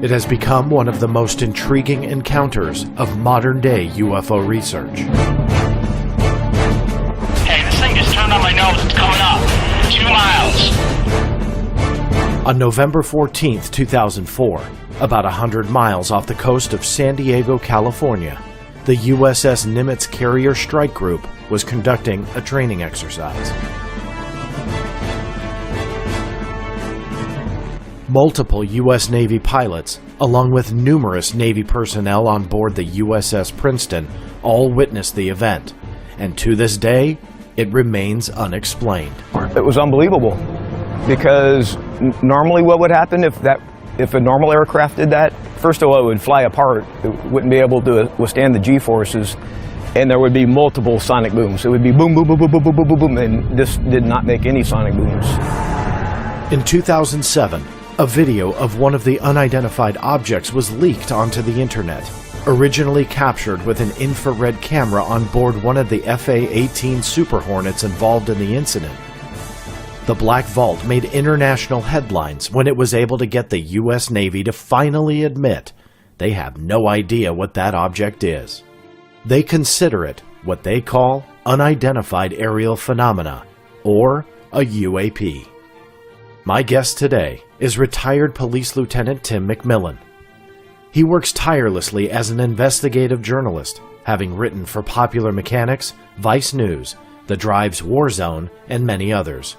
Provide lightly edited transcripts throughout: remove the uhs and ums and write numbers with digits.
It has become one of the most intriguing encounters of modern-day UFO research. Hey, this thing just turned on my nose. It's coming up. 2 miles. On November 14th, 2004, about 100 miles off the coast of San Diego, California, the USS Nimitz Carrier Strike Group was conducting a training exercise. Multiple U.S. Navy pilots, along with numerous Navy personnel on board the USS Princeton, all witnessed the event, and to this day, it remains unexplained. It was unbelievable, because normally what would happen if a normal aircraft did that? First of all, it would fly apart. It wouldn't be able to withstand the G-forces, and there would be multiple sonic booms. It would be boom, boom, boom, boom, boom, boom, boom, boom, and this did not make any sonic booms. In 2007, a video of one of the unidentified objects was leaked onto the internet, originally captured with an infrared camera on board one of the FA-18 Super Hornets involved in the incident. The Black Vault made international headlines when it was able to get the U.S. Navy to finally admit they have no idea what that object is. They consider it what they call unidentified aerial phenomena, or a UAP. My guest today is retired Police Lieutenant Tim McMillan. He works tirelessly as an investigative journalist, having written for Popular Mechanics, Vice News, The Drive's WarZone, and many others.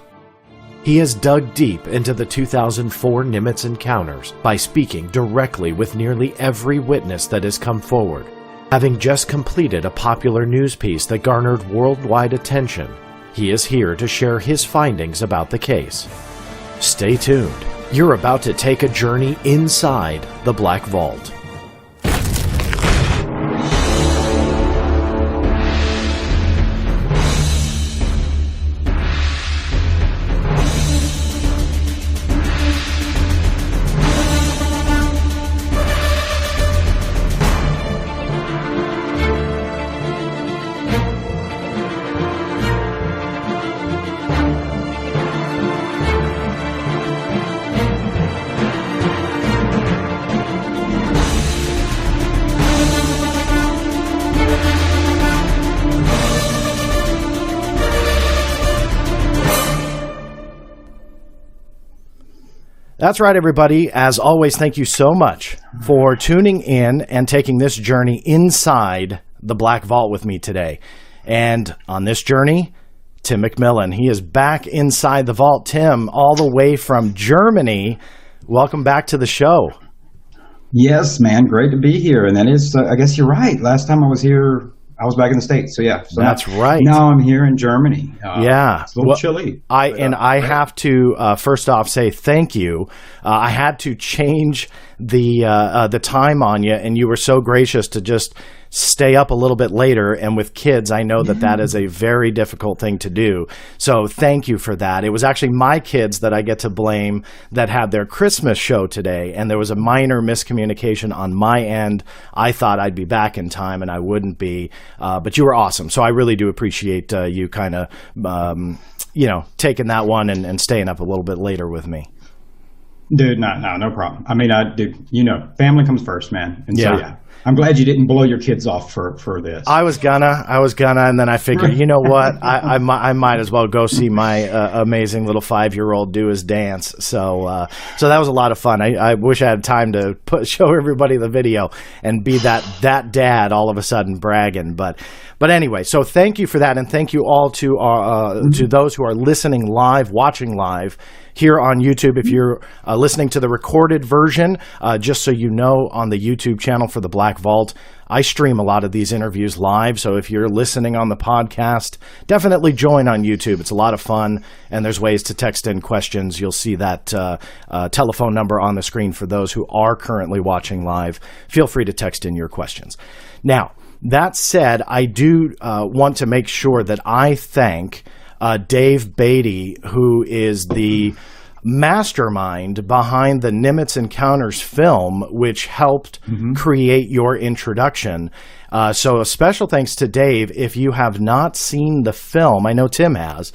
He has dug deep into the 2004 Nimitz Encounters by speaking directly with nearly every witness that has come forward. Having just completed a popular news piece that garnered worldwide attention, he is here to share his findings about the case. Stay tuned. You're about to take a journey inside the Black Vault. That's right, everybody. As always, thank you so much for tuning in and taking this journey inside the Black Vault with me today. And on this journey, Tim McMillan. He is back inside the vault. Tim, all the way from Germany, welcome back to the show. Yes, man. Great to be here. And that is, I guess you're right. Last time I was here, I was back in the States. So, yeah. So that's right. Now I'm here in Germany. Yeah. It's a little chilly. I have to, first off, say thank you. I had to change the time on you, and you were so gracious to just stay up a little bit later. And with kids, I know that is a very difficult thing to do. So thank you for that. It was actually my kids that I get to blame that had their Christmas show today, and there was a minor miscommunication on my end. I thought I'd be back in time, and I wouldn't be. But you were awesome. So I really do appreciate you kind of, taking that one and staying up a little bit later with me. Dude, no problem. I mean, family comes first, man. And so, yeah. I'm glad you didn't blow your kids off for this. I was gonna, and then I figured, you know what? I might as well go see my amazing little 5-year-old do his dance. So that was a lot of fun. I wish I had time to show everybody the video and be that dad all of a sudden bragging. But anyway, so thank you for that, and thank you all to those who are listening live, watching live here on YouTube. If you're listening to the recorded version, just so you know, on the YouTube channel for the Black Vault, I stream a lot of these interviews live. So if you're listening on the podcast, definitely join on YouTube. It's a lot of fun, and there's ways to text in questions. You'll see that telephone number on the screen for those who are currently watching live. Feel free to text in your questions. Now, that said, I do want to make sure that I thank Dave Beatty, who is the mastermind behind the Nimitz Encounters film, which helped create your introduction. So a special thanks to Dave. If you have not seen the film, I know Tim has.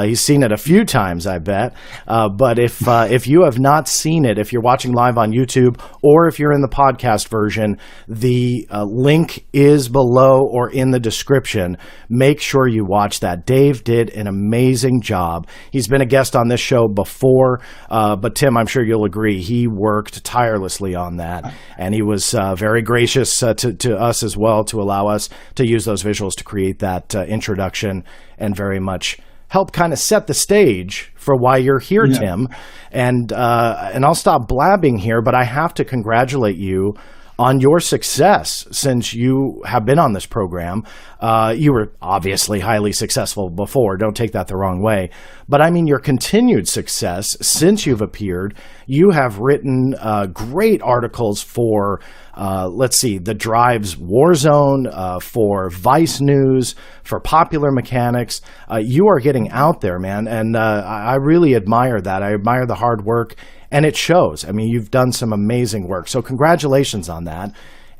He's seen it a few times, I bet. But if you have not seen it, if you're watching live on YouTube or if you're in the podcast version, the link is below or in the description. Make sure you watch that. Dave did an amazing job. He's been a guest on this show before, but Tim, I'm sure you'll agree, he worked tirelessly on that, and he was very gracious to us as well to allow us to use those visuals to create that introduction and very much help kind of set the stage for why you're here, Tim. And I'll stop blabbing here, but I have to congratulate you on your success since you have been on this program. You were obviously highly successful before. Don't take that the wrong way. But I mean your continued success since you've appeared. You have written great articles for, The Drive's WarZone, for Vice News, for Popular Mechanics. You are getting out there, man, and I really admire that. I admire the hard work, and it shows. I mean, you've done some amazing work, so congratulations on that.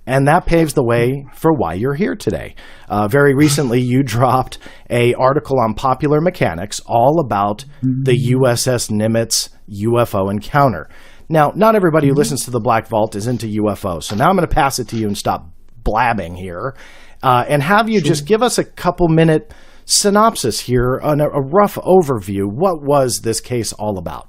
And that paves the way for why you're here today. Very recently, you dropped an article on Popular Mechanics all about the USS Nimitz UFO encounter. Now, not everybody who listens to the Black Vault is into UFOs, so now I'm going to pass it to you and stop blabbing here, and have you just give us a couple-minute synopsis here, on a rough overview. What was this case all about?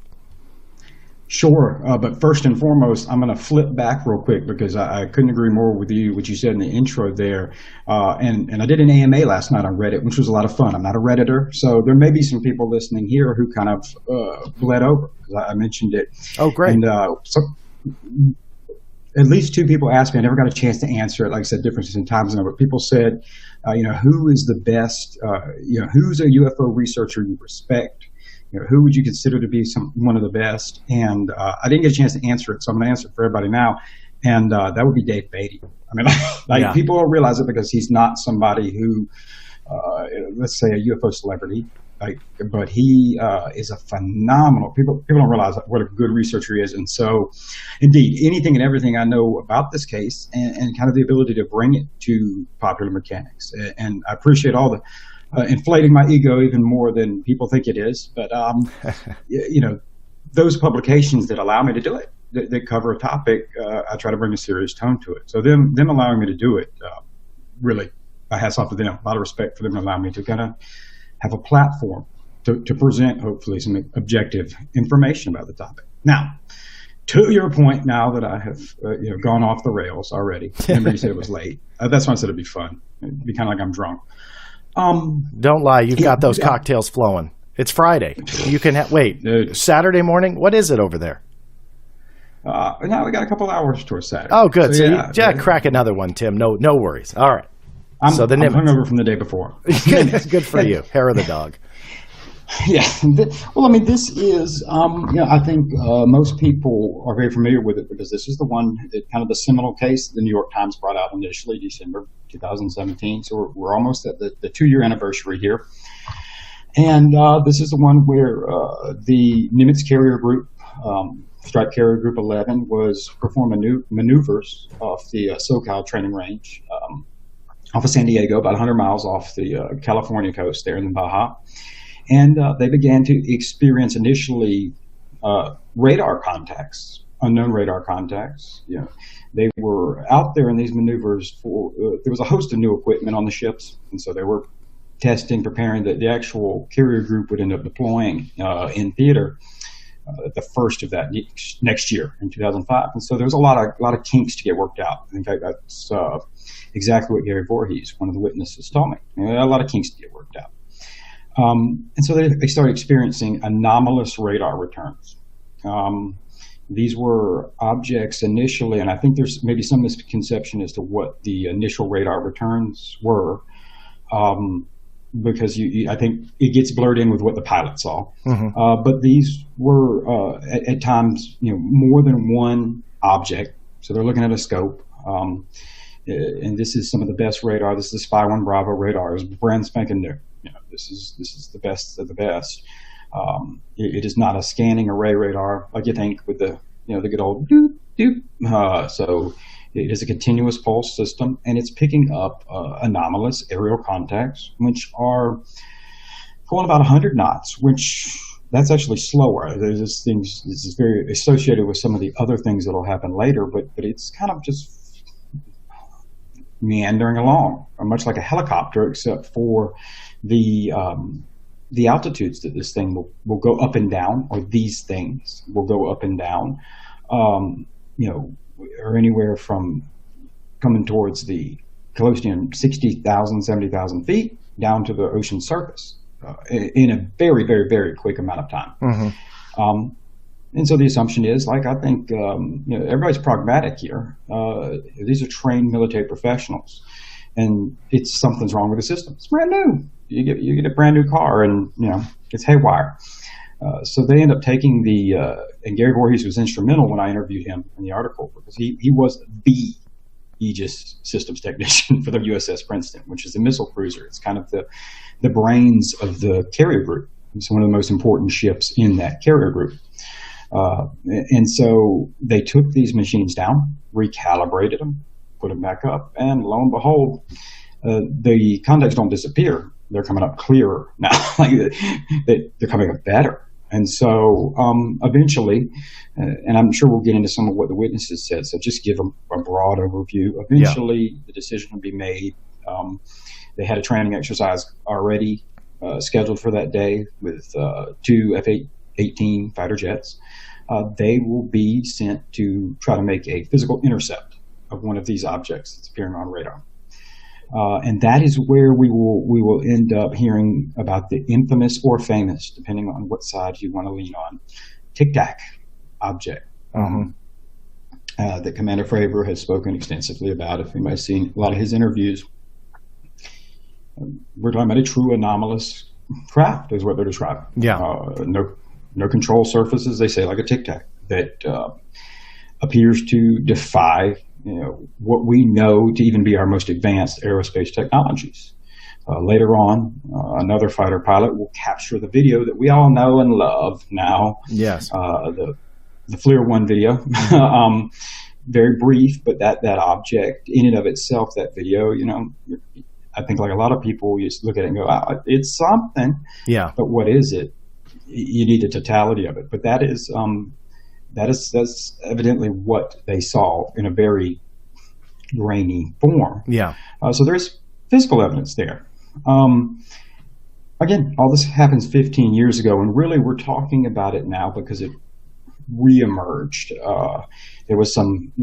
Sure, but first and foremost, I'm going to flip back real quick because I couldn't agree more with you, what you said in the intro there. And I did an AMA last night on Reddit, which was a lot of fun. I'm not a Redditor, so there may be some people listening here who kind of bled over because I mentioned it. Oh, great. And so at least two people asked me. I never got a chance to answer it. Like I said, differences in time zone, but people said, who is the best, who's a UFO researcher you respect? Who would you consider to be one of the best? And I didn't get a chance to answer it, so I'm going to answer it for everybody now. And that would be Dave Beatty. I mean, people don't realize it because he's not somebody who, let's say, a UFO celebrity. But he is a phenomenal. People don't realize what a good researcher he is. And so, indeed, anything and everything I know about this case, and kind of the ability to bring it to Popular Mechanics. And I appreciate all the. Inflating my ego even more than people think it is, but those publications that allow me to do it, that cover a topic, I try to bring a serious tone to it. So them allowing me to do it, really, hats off to them. A lot of respect for them allowing me to kind of have a platform to present, hopefully, some objective information about the topic. Now, to your point, now that I have gone off the rails already, remember you said it was late. That's why I said it'd be fun. It'd be kind of like I'm drunk. Don't lie. You've got those cocktails flowing. It's Friday. You can wait. Saturday morning. What is it over there? No, we got a couple hours towards Saturday. Oh, good. So crack another one, Tim. No worries. All right. I'm hungover from the day before. Good for you. Hair of the dog. Yeah. Well, I mean, this is, I think most people are very familiar with it because this is the one, kind of the seminal case the New York Times brought out initially, December 2017. So we're almost at the 2-year anniversary here. And this is the one where the Nimitz Carrier Group, Strike Carrier Group 11, was performing maneuvers off the SoCal training range off of San Diego, about 100 miles off the California coast there in the Baja. And they began to experience initially radar contacts, unknown radar contacts. They were out there in these maneuvers for, there was a host of new equipment on the ships, and so they were testing, preparing that the actual carrier group would end up deploying in theater the first of that next year in 2005. And so there was a lot of kinks to get worked out. I think that's exactly what Gary Voorhees, one of the witnesses, told me. A lot of kinks to get worked out. And so they started experiencing anomalous radar returns. These were objects initially, and I think there's maybe some misconception as to what the initial radar returns were, because I think it gets blurred in with what the pilot saw. Mm-hmm. But these were at times, more than one object. So they're looking at a scope. And this is some of the best radar. This is the Spy 1 Bravo radar. It's brand spanking new. This is the best of the best. It is not a scanning array radar like you think with the the good old doop doop. So It is a continuous pulse system, and it's picking up anomalous aerial contacts, which are going about 100 knots, which that's actually slower. There's this is very associated with some of the other things that will happen later, but it's kind of just meandering along, much like a helicopter, except for the altitudes that this thing will go up and down, or these things will go up and down, or anywhere from coming towards the close to 60,000, 70,000 feet down to the ocean surface in a very, very, very quick amount of time. Mm-hmm. And so the assumption is, like, I think everybody's pragmatic here. These are trained military professionals, and something's wrong with the system. It's brand new. You get a brand new car, and it's haywire. So they end up taking and Gary Voorhees was instrumental when I interviewed him in the article, because he was the Aegis systems technician for the USS Princeton, which is a missile cruiser. It's kind of the brains of the carrier group. It's one of the most important ships in that carrier group. And so they took these machines down, recalibrated them, put them back up, and lo and behold, the contacts don't disappear. They're coming up clearer now. They're coming up better. And so eventually, and I'm sure we'll get into some of what the witnesses said, so just give them a broad overview. Eventually, the decision will be made. They had a training exercise already scheduled for that day with 2 F-18 fighter jets. They will be sent to try to make a physical intercept of one of these objects that's appearing on radar. And that is where we will end up hearing about the infamous or famous, depending on what side you want to lean on, Tic Tac object that Commander Fravor has spoken extensively about. If anybody's seen a lot of his interviews, we're talking about a true anomalous craft, is what they're describing. Yeah. No control surfaces, they say, like a Tic Tac, that appears to defy what we know to even be our most advanced aerospace technologies. Later on, another fighter pilot will capture the video that we all know and love now. Yes. The FLIR 1 video. Very brief, but that object in and of itself, that video, I think like a lot of people, you just look at it and go, oh, it's something. Yeah. But what is it? You need the totality of it. But that's evidently what they saw in a very grainy form. Yeah. So there's physical evidence there. Again, all this happens 15 years ago, and really we're talking about it now because it reemerged. There was some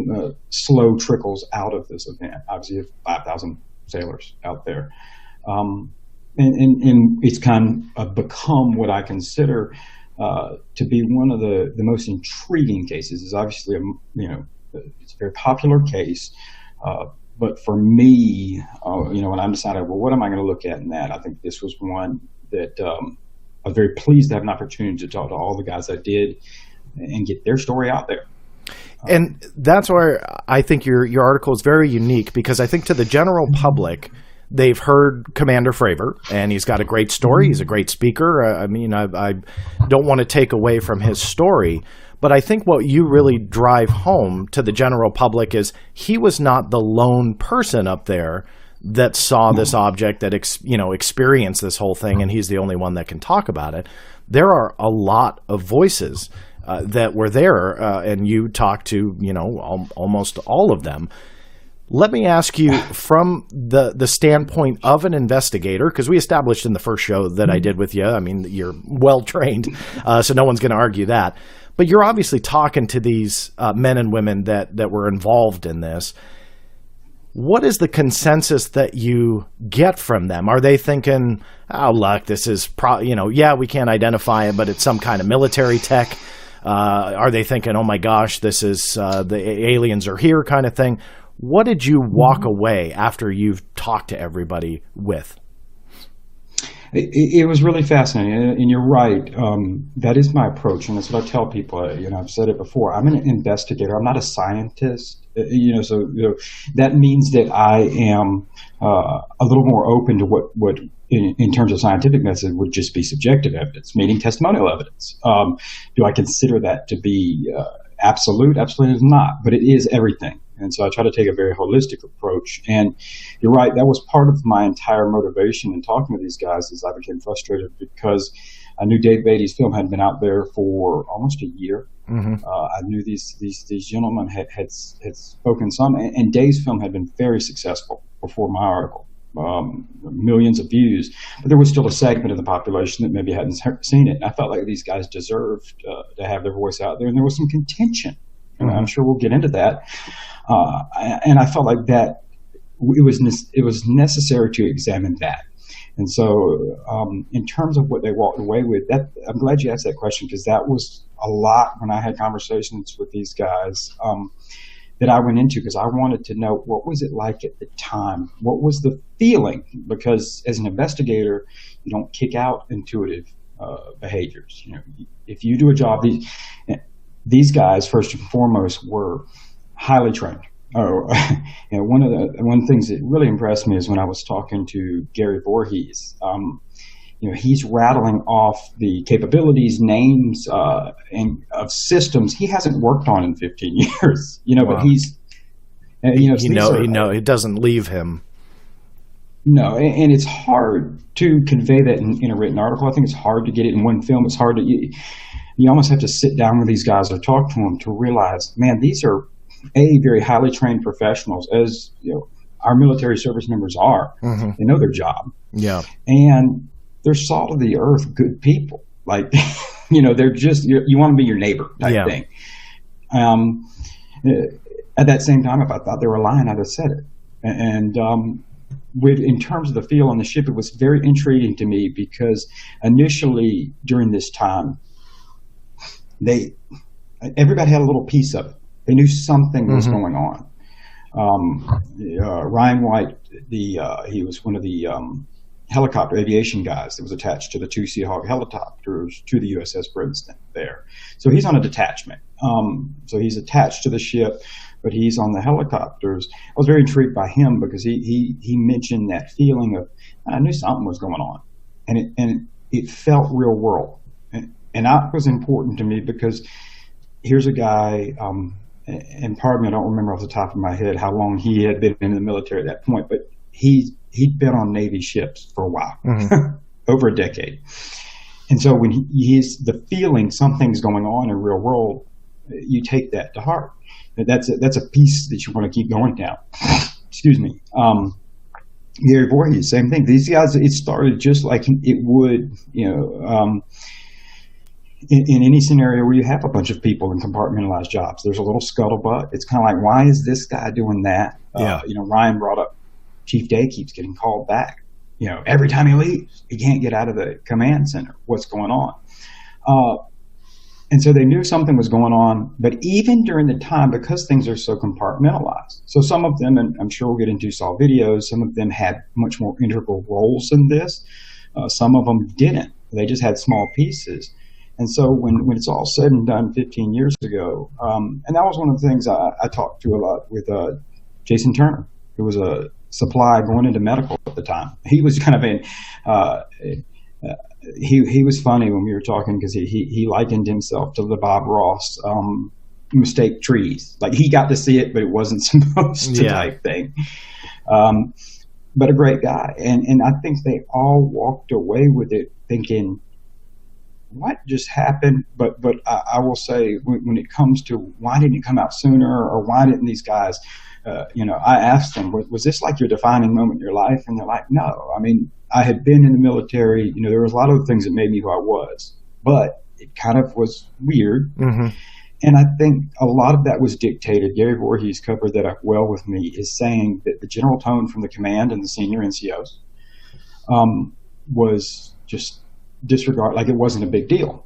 slow trickles out of this event. Obviously, 5,000 sailors out there. And it's kind of become what I consider to be one of the most intriguing cases. Is obviously it's a very popular case, but for me, when I'm deciding, well, what am I going to look at in that? I think this was one that I was very pleased to have an opportunity to talk to all the guys I did and get their story out there. And that's where I think your article is very unique, because I think to the general public, they've heard Commander Fravor, and he's got a great story. He's a great speaker. I don't want to take away from his story, but I think what you really drive home to the general public is he was not the lone person up there that saw this object, that experienced this whole thing, and he's the only one that can talk about it. There are a lot of voices that were there, and you talked to almost all of them. Let me ask you, from the standpoint of an investigator, because we established in the first show that I did with you, you're well-trained, so no one's going to argue that. But you're obviously talking to these men and women that were involved in this. What is the consensus that you get from them? Are they thinking, oh, look, this is, we can't identify it, but it's some kind of military tech? Are they thinking, oh, my gosh, this is the aliens are here kind of thing? What did you walk away after you've talked to everybody with? It was really fascinating, and you're right. That is my approach, and that's what I tell people. I've said it before. I'm an investigator. I'm not a scientist. So that means that I am a little more open to what in terms of scientific method would just be subjective evidence, meaning testimonial evidence. Do I consider that to be absolute? Absolutely not, but it is everything. And so I try to take a very holistic approach. And you're right, that was part of my entire motivation in talking to these guys as I became frustrated, because I knew Dave Beatty's film had been out there for almost a year. I knew these gentlemen had spoken some, and Dave's film had been very successful before my article. Millions of views, but there was still a segment of the population that maybe hadn't seen it. And I felt like these guys deserved to have their voice out there, and there was some contention. And I'm sure we'll get into that. And I felt like that it was necessary to examine that. And so, in terms of what they walked away with, I'm glad you asked that question, because that was a lot when I had conversations with these guys. That I went into, because I wanted to know, what was it like at the time? What was the feeling? Because as an investigator, you don't kick out intuitive behaviors. You know, if you do a job, these guys first and foremost were highly trained. One of the things that really impressed me is when I was talking to Gary Voorhees. He's rattling off the capabilities, names, and of systems he hasn't worked on in 15 years. Wow. But he's, it doesn't leave him. No, and it's hard to convey that in a written article. I think it's hard to get it in one film. It's hard to, you almost have to sit down with these guys or talk to them to realize, man, these are very highly trained professionals, as our military service members are. They know their job. Yeah, and they're salt of the earth, good people. Like, they're just, you want to be your neighbor type thing. At that same time, if I thought they were lying, I'd have said it. And in terms of the feel on the ship, it was very intriguing to me, because initially during this time, everybody had a little piece of it. They knew something was going on. Ryan White, he was one of the helicopter aviation guys that was attached to the two Seahawk helicopters to the USS Princeton there. So he's on a detachment. So he's attached to the ship, but he's on the helicopters. I was very intrigued by him, because he mentioned that feeling of, I knew something was going on, and it felt real world. And that was important to me, because here's a guy, and pardon me, I don't remember off the top of my head how long he had been in the military at that point, but he'd been on Navy ships for a while, over a decade. And so when he's the feeling something's going on in real world, you take that to heart. That's a piece that you want to keep going down. Excuse me. Gary Voorhees, same thing. These guys, it started just like it would, in any scenario where you have a bunch of people in compartmentalized jobs. There's a little scuttlebutt. It's kind of like, why is this guy doing that? Ryan brought up Chief Day keeps getting called back. Every time he leaves, he can't get out of the command center. What's going on? And so they knew something was going on, but even during the time, because things are so compartmentalized, so some of them, and I'm sure we'll get into, saw videos, some of them had much more integral roles in this. Some of them didn't. They just had small pieces. And so when it's all said and done 15 years ago, and that was one of the things I talked to a lot with Jason Turner, who was a supply going into medical at the time. He was kind of he was funny when we were talking, because he likened himself to the Bob Ross mistake trees. Like, he got to see it, but it wasn't supposed to type thing. But a great guy. And I think they all walked away with it thinking, what just happened? But I will say, when it comes to why didn't it come out sooner, or why didn't these guys, I asked them, was this like your defining moment in your life? And they're like, no. I mean, I had been in the military. There was a lot of things that made me who I was, but it kind of was weird. And I think a lot of that was dictated. Gary Voorhees covered that up well with me, is saying that the general tone from the command and the senior NCOs was just disregard, like it wasn't a big deal.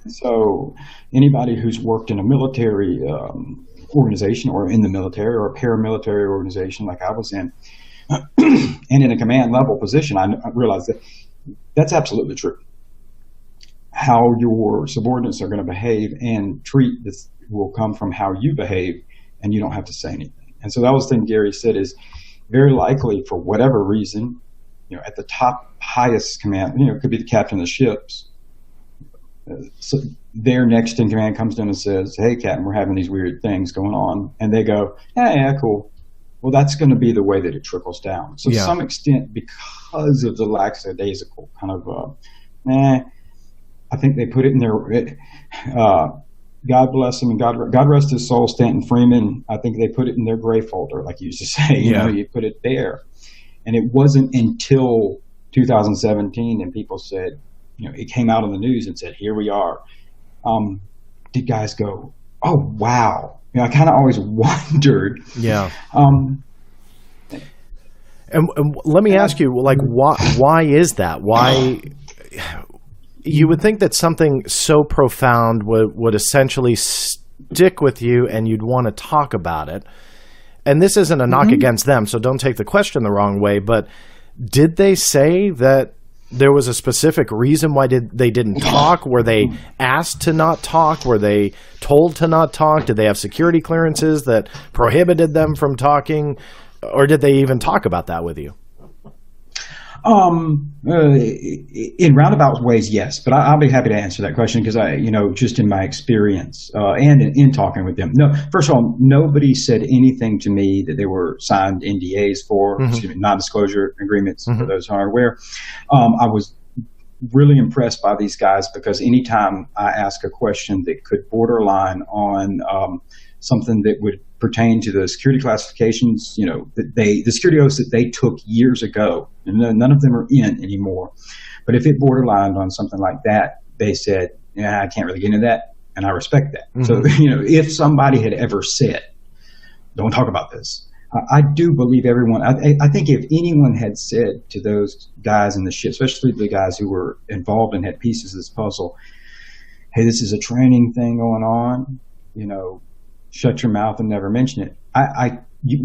So anybody who's worked in a military organization, or in the military, or a paramilitary organization like I was in, and in a command level position, I realized that that's absolutely true. How your subordinates are going to behave and treat this will come from how you behave, and you don't have to say anything. And so that was the thing Gary said, is very likely, for whatever reason, at the top highest command, it could be the captain of the ships. So their next in command comes in and says, "Hey, Captain, we're having these weird things going on," and they go, "Yeah, cool." Well, that's going to be the way that it trickles down. So, to some extent, because of the lackadaisical kind of, I think they put it in their. God bless him and God rest his soul, Stanton Freeman. I think they put it in their gray folder, like you used to say. You put it there, and it wasn't until 2017 and people said, it came out on the news and said, "Here we are." Did guys go, "Oh wow"? I kind of always wondered. Yeah. And let me ask you, like, why is that? Why? You would think that something so profound would essentially stick with you and you'd want to talk about it. And this isn't a knock against them, so don't take the question the wrong way, but did they say that there was a specific reason why they didn't talk? Were they asked to not talk? Were they told to not talk? Did they have security clearances that prohibited them from talking? Or did they even talk about that with you? In roundabout ways, yes, but I'll be happy to answer that question because just in my experience and in talking with them. No, first of all, nobody said anything to me that they were signed NDAs for, non-disclosure agreements for those who aren't aware. I was really impressed by these guys because anytime I ask a question that could borderline on something that would pertain to the security classifications, the security oaths that they took years ago, and none of them are in anymore. But if it borderlined on something like that, they said, "Yeah, I can't really get into that," and I respect that. So, if somebody had ever said, "Don't talk about this," I do believe everyone. I think if anyone had said to those guys in the ship, especially the guys who were involved and had pieces of this puzzle, "Hey, this is a training thing going on," shut your mouth and never mention it,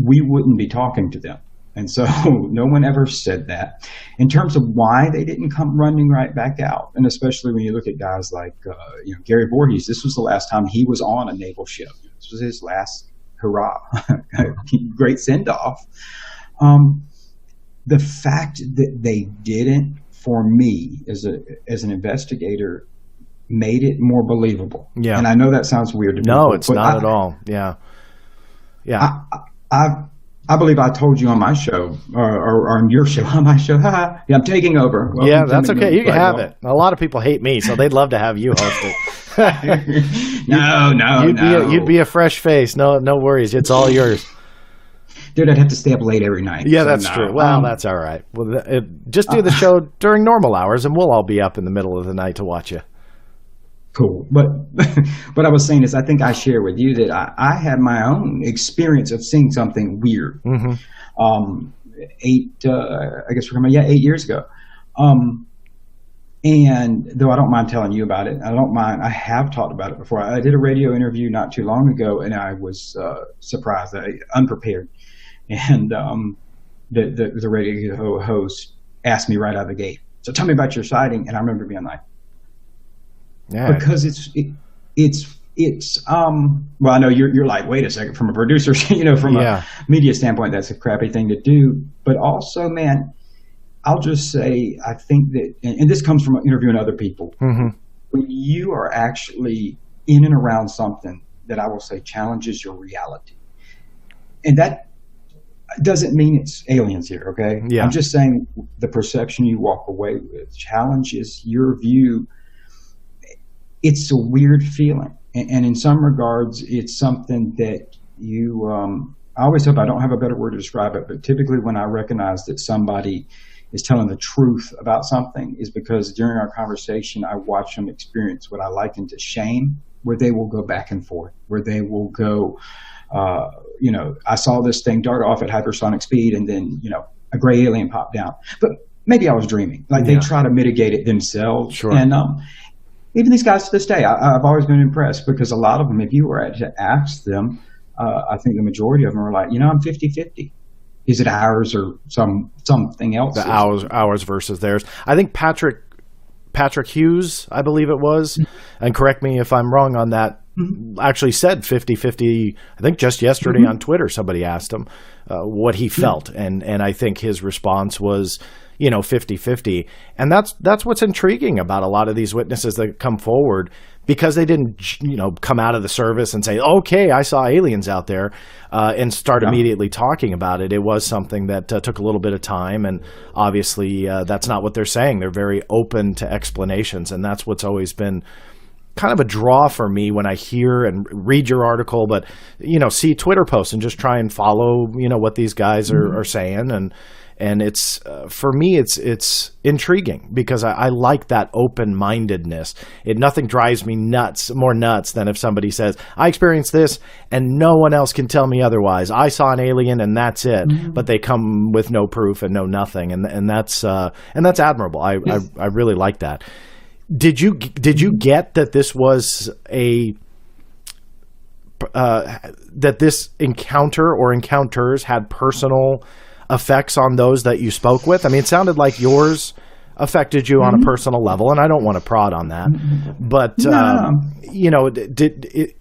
we wouldn't be talking to them. And so no one ever said that. In terms of why they didn't come running right back out, and especially when you look at guys like Gary Voorhees, this was the last time he was on a naval ship. This was his last hurrah, great send-off. The fact that they didn't, for me, as an investigator, made it more believable. Yeah. And I know that sounds weird to people. No, it's not at all. Yeah. Yeah. I believe I told you on my show or on your show, on my show. Yeah, I'm taking over. Welcome that's okay. You can have it. A lot of people hate me, so they'd love to have you host it. No. You'd be a fresh face. No worries. It's all yours. Dude, I'd have to stay up late every night. Yeah, so that's true. Well, that's all right. Well, just do the show during normal hours, and we'll all be up in the middle of the night to watch you. Cool. But what I was saying is I think I share with you that I had my own experience of seeing something weird. 8 years ago. And though I don't mind telling you about it, I have talked about it before. I did a radio interview not too long ago, and I was surprised, unprepared. And the radio host asked me right out of the gate, "So tell me about your sighting." And I remember being like, yeah. Because it's well, I know you're like, wait a second, from a producer, from a media standpoint, that's a crappy thing to do. But also, man, I'll just say, I think that, and this comes from interviewing other people, when you are actually in and around something that I will say challenges your reality, and that doesn't mean it's aliens here, okay? Yeah. I'm just saying the perception you walk away with challenges your view. It's a weird feeling. And in some regards, it's something that you, I always hope I don't have a better word to describe it, but typically when I recognize that somebody is telling the truth about something is because during our conversation, I watch them experience what I liken to shame, where they will go back and forth, where they will go, I saw this thing dart off at hypersonic speed and then, a gray alien popped down. But maybe I was dreaming. Like they try to mitigate it themselves. Sure. And even these guys to this day, I've always been impressed because a lot of them, if you were to ask them, I think the majority of them are like, I'm 50-50. Is it ours or something else? The ours versus theirs. I think Patrick Hughes, I believe it was, and correct me if I'm wrong on that, actually said 50-50. I think just yesterday on Twitter, somebody asked him what he felt, and I think his response was, 50-50. And that's what's intriguing about a lot of these witnesses that come forward. because they didn't, come out of the service and say, okay, I saw aliens out there, and start immediately talking about it. It was something that took a little bit of time, and obviously that's not what they're saying. They're very open to explanations, and that's what's always been kind of a draw for me when I hear and read your article, but, see Twitter posts and just try and follow, what these guys are saying. And it's, for me, it's intriguing because I like that open-mindedness. Nothing drives me more nuts than if somebody says, I experienced this and no one else can tell me otherwise. I saw an alien and that's it. But they come with no proof and no nothing. And that's admirable. I really like that. Did you get that this was that this encounter or encounters had personal effects on those that you spoke with? I mean, it sounded like yours affected you on a personal level, and I don't want to prod on that. But,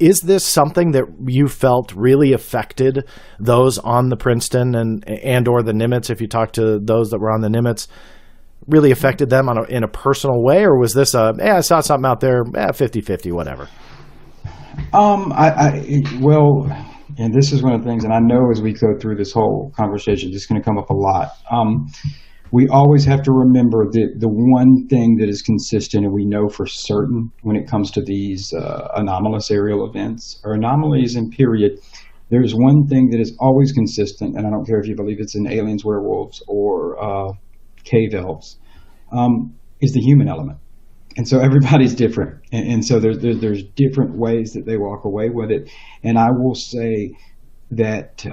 is this something that you felt really affected those on the Princeton and or the Nimitz, if you talk to those that were on the Nimitz, really affected them in a personal way? Or was this I saw something out there, 50-50, whatever? Well, and this is one of the things, and I know as we go through this whole conversation, this is going to come up a lot. We always have to remember that the one thing that is consistent, and we know for certain when it comes to these anomalous aerial events or anomalies in period, there's one thing that is always consistent, and I don't care if you believe it's in aliens, werewolves, or cave elves, is the human element. And so everybody's different. And so there's different ways that they walk away with it. And I will say that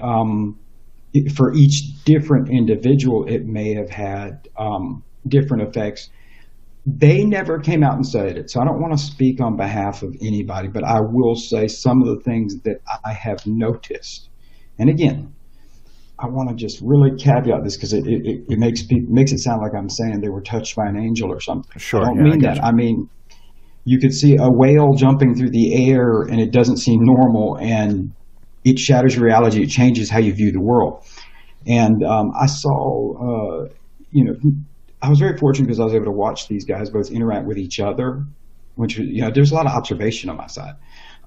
for each different individual, it may have had different effects. They never came out and said it. So I don't want to speak on behalf of anybody, but I will say some of the things that I have noticed. And again, I want to just really caveat this because it makes it sound like I'm saying they were touched by an angel or something. Sure, I don't mean that. I mean, you could see a whale jumping through the air and it doesn't seem normal, and it shatters your reality. It changes how you view the world. And I saw, I was very fortunate because I was able to watch these guys both interact with each other, which, there's a lot of observation on my side,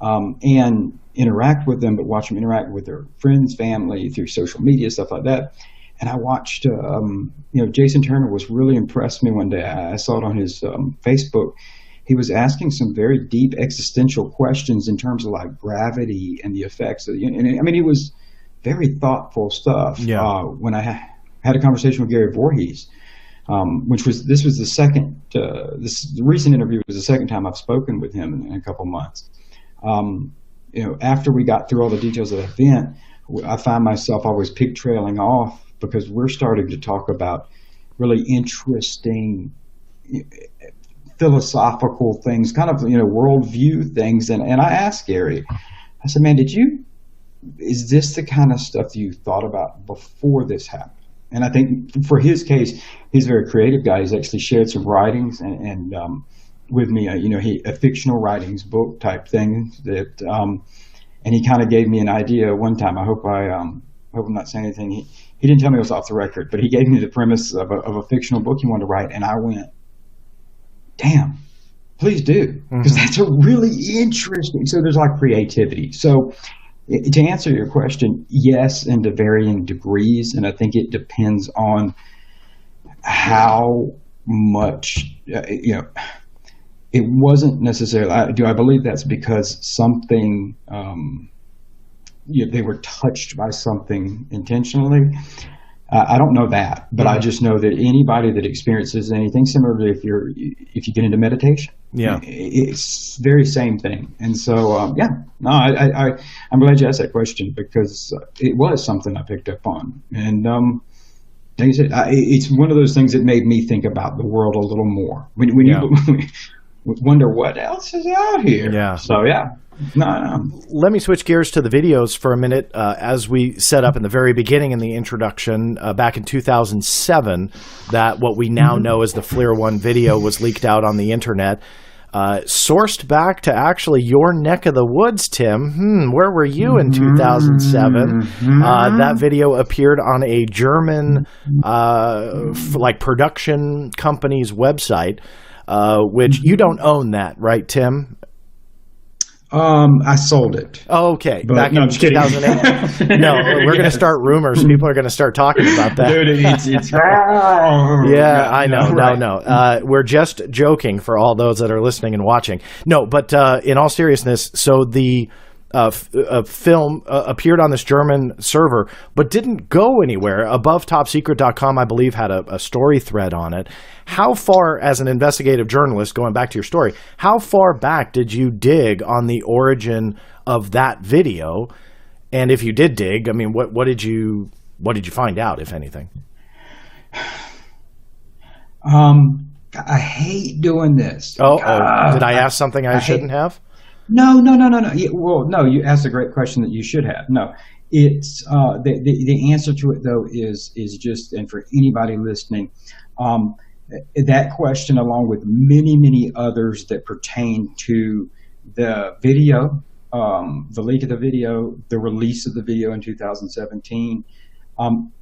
and interact with them, but watch them interact with their friends, family, through social media, stuff like that. And I watched, Jason Turner was really impressed me one day. I saw it on his Facebook. He was asking some very deep existential questions in terms of like gravity and the effects of, it was very thoughtful stuff. Yeah. When I had a conversation with Gary Voorhees, this was the second, the recent interview was the second time I've spoken with him in a couple months. After we got through all the details of the event, I find myself always pig-trailing off because we're starting to talk about really interesting philosophical things, kind of, worldview things. And I asked Gary, I said, man, is this the kind of stuff that you thought about before this happened? And I think for his case, he's a very creative guy. He's actually shared some writings and with me, a fictional writings book type thing that, and he kind of gave me an idea one time. I hope I'm not saying anything. He didn't tell me it was off the record, but he gave me the premise of a fictional book he wanted to write, and I went, damn, please do, because that's a really interesting. So there's like creativity. So to answer your question, yes, and to varying degrees, and I think it depends on how much, it wasn't necessarily, do I believe that's because something, they were touched by something intentionally? I don't know that, but I just know that anybody that experiences anything similar to if you get into meditation, it's very same thing. And so, I'm glad you asked that question because it was something I picked up on. And like you said, it's one of those things that made me think about the world a little more. When you wonder what else is out here. Yeah. So no. Let me switch gears to the videos for a minute. As we set up in the very beginning in the introduction, back in 2007, that what we now know as the FLIR 1 video was leaked out on the internet. Sourced back to actually your neck of the woods, Tim. Where were you in 2007? That video appeared on a German production company's website, which you don't own that, right, Tim? I sold it. Oh, okay. But, Back no, in I'm just kidding. 2008. No, we're going to start rumors. People are going to start talking about that. Dude, it's Yeah, I know. right. No. We're just joking for all those that are listening and watching. No, but in all seriousness, so the film appeared on this German server, but didn't go anywhere. AboveTopSecret.com, I believe, had a story thread on it. How far, as an investigative journalist, going back to your story, how far back did you dig on the origin of that video? And if you did dig, I mean, what did you find out, if anything? I hate doing this. Did I ask something I shouldn't have? No. Yeah, well, no, you asked a great question that you should have. No, it's the answer to it though is just, and for anybody listening, that question, along with many others that pertain to the video, the leak of the video, the release of the video in 2017,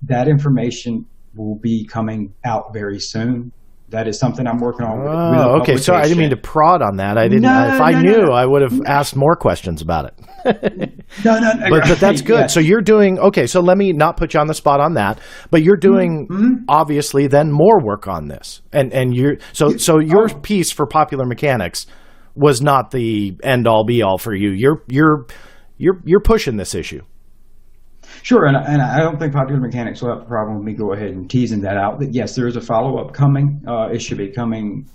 that information will be coming out very soon. That is something I'm working on. Oh, okay. So I didn't mean to prod on that. I didn't. If I knew, I would have asked more questions about it. No. But that's good. Yeah. So you're doing okay. So let me not put you on the spot on that. But you're doing obviously then more work on this, and you're so your piece for Popular Mechanics was not the end all be all for you. You're pushing this issue. Sure, and I don't think Popular Mechanics will have a problem with me go ahead and teasing that out. That yes, there is a follow-up coming. It should be coming,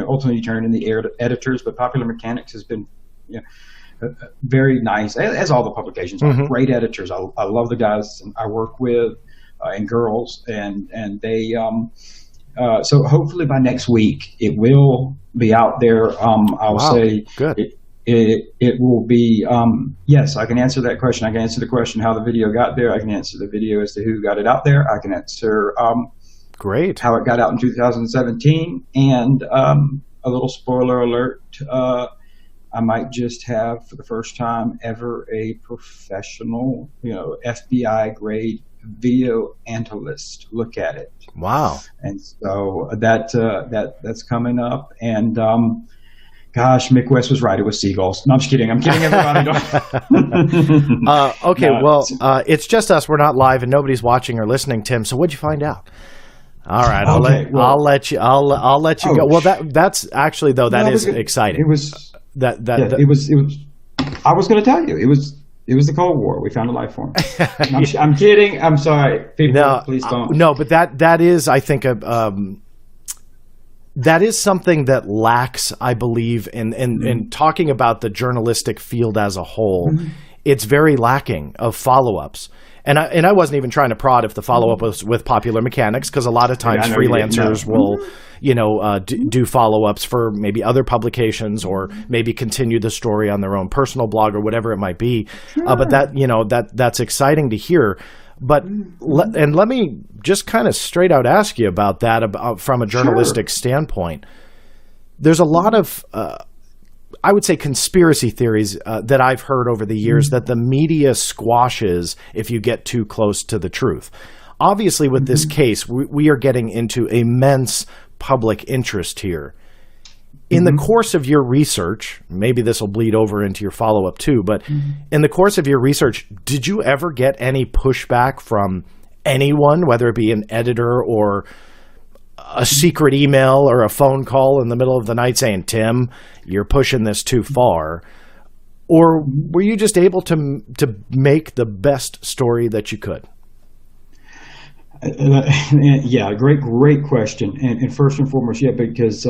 ultimately turn in the editors. But Popular Mechanics has been, very nice, as all the publications are. Great editors. I love the guys I work with and girls, and they. So hopefully by next week it will be out there. I'll say good. It will be, yes, I can answer that question. I can answer the question how the video got there. I can answer the video as to who got it out there. I can answer great how it got out in 2017. And a little spoiler alert, I might just have, for the first time ever, a professional, FBI grade video analyst look at it. Wow. And so that's coming up. And gosh, Mick West was right. It was seagulls. No, I'm just kidding. I'm kidding, everybody. Okay, it's just us. We're not live, and nobody's watching or listening, Tim. So what'd you find out? All right, I'll let you go. Well, that's actually though that is exciting. It was that. It was. I was going to tell you. It was the Cold War. We found a life form. I'm kidding. I'm sorry. People, please don't. No, but that is, I think, that is something that lacks, I believe, in talking about the journalistic field as a whole. It's very lacking of follow-ups. And I wasn't even trying to prod if the follow-up was with Popular Mechanics, because a lot of times freelancers will, do follow-ups for maybe other publications or maybe continue the story on their own personal blog or whatever it might be. But that's exciting to hear. But let me just kind of straight out ask you about that from a journalistic standpoint. There's a lot of, I would say, conspiracy theories that I've heard over the years that the media squashes if you get too close to the truth. Obviously, with this case, we are getting into immense public interest here. In the course of your research, maybe this will bleed over into your follow-up too, but in the course of your research, did you ever get any pushback from anyone, whether it be an editor or a secret email or a phone call in the middle of the night saying, Tim, you're pushing this too far? Or were you just able to make the best story that you could? Yeah, great question. And first and foremost, because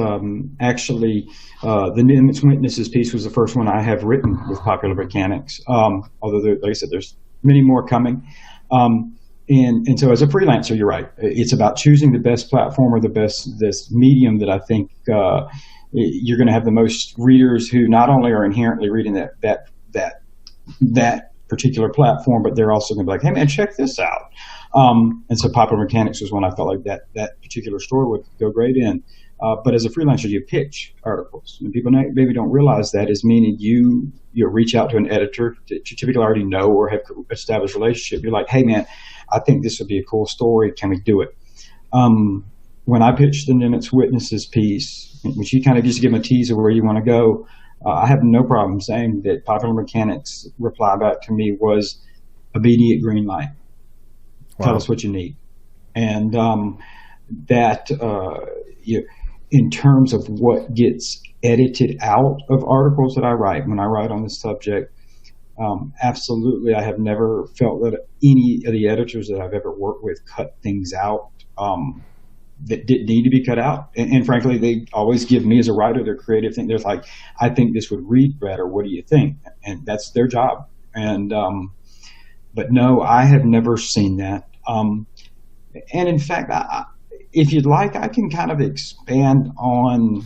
actually the Nimitz Witnesses piece was the first one I have written with Popular Mechanics. Although, like I said, there's many more coming. And so as a freelancer, you're right. It's about choosing the best platform or this medium that I think you're going to have the most readers who not only are inherently reading that particular platform, but they're also going to be like, hey man, check this out. And so Popular Mechanics was one I felt like that particular story would go great in. But as a freelancer, you pitch articles, and people maybe don't realize that is meaning you reach out to an editor that you typically already know or have established a relationship. You're like, hey man, I think this would be a cool story. Can we do it? When I pitched the Nimitz Witnesses piece, which you kind of just give them a teaser where you want to go, I have no problem saying that Popular Mechanics' reply back to me was immediate green light. Wow. Tell us what you need. And that, in terms of what gets edited out of articles that I write, when I write on this subject, absolutely, I have never felt that any of the editors that I've ever worked with cut things out that didn't need to be cut out. And frankly, they always give me as a writer their creative thing. They're like, I think this would read better. What do you think? And that's their job. And but no, I have never seen that. And in fact, if you'd like, I can kind of expand on,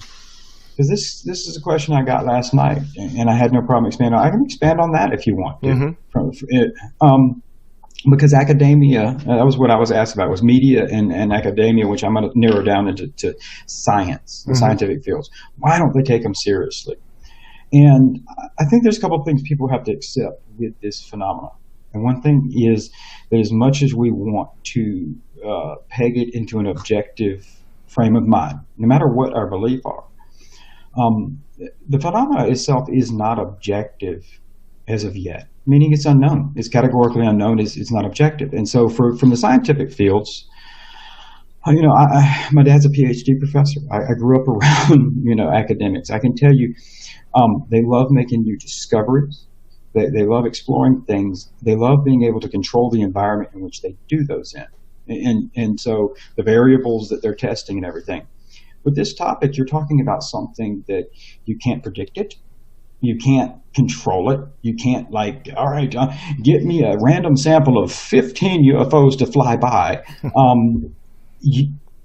because this is a question I got last night, and I had no problem expanding on. I can expand on that if you want to. Because academia, that was what I was asked about, was media and academia, which I'm going to narrow down into science, the scientific fields. Why don't they take them seriously? And I think there's a couple of things people have to accept with this phenomenon. And one thing is that as much as we want to peg it into an objective frame of mind, no matter what our beliefs are, the phenomena itself is not objective as of yet, meaning it's unknown. It's categorically unknown. It's not objective. And so from the scientific fields, my dad's a PhD professor. I grew up around, academics. I can tell you, they love making new discoveries. They love exploring things. They love being able to control the environment in which they do those in. And so the variables that they're testing and everything. With this topic, you're talking about something that you can't predict it. You can't control it. You can't all right, get me a random sample of 15 UFOs to fly by.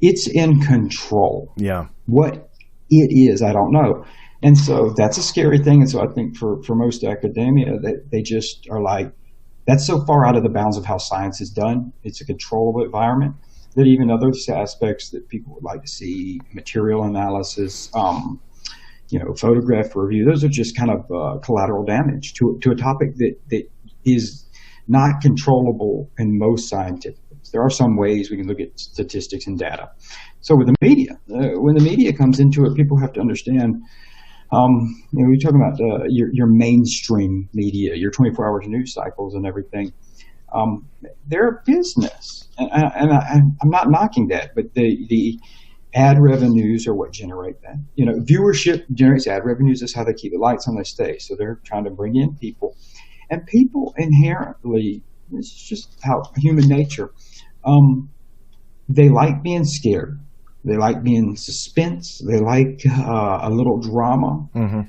It's in control. Yeah. What it is, I don't know. And so that's a scary thing. And so I think for most academia, they just are like, that's so far out of the bounds of how science is done. It's a controllable environment that even other aspects that people would like to see, material analysis, photograph review, those are just kind of collateral damage to a topic that is not controllable in most scientific things. There are some ways we can look at statistics and data. So with the media, when the media comes into it, people have to understand, we're talking about your mainstream media, your 24-hour news cycles and everything. They're a business, and I'm not knocking that, but the ad revenues are what generate that. Viewership generates ad revenues. That's how they keep the lights on their stage. So they're trying to bring in people, and people inherently, it's just how human nature. They like being scared. They like being suspense. They like a little drama. Mm-hmm.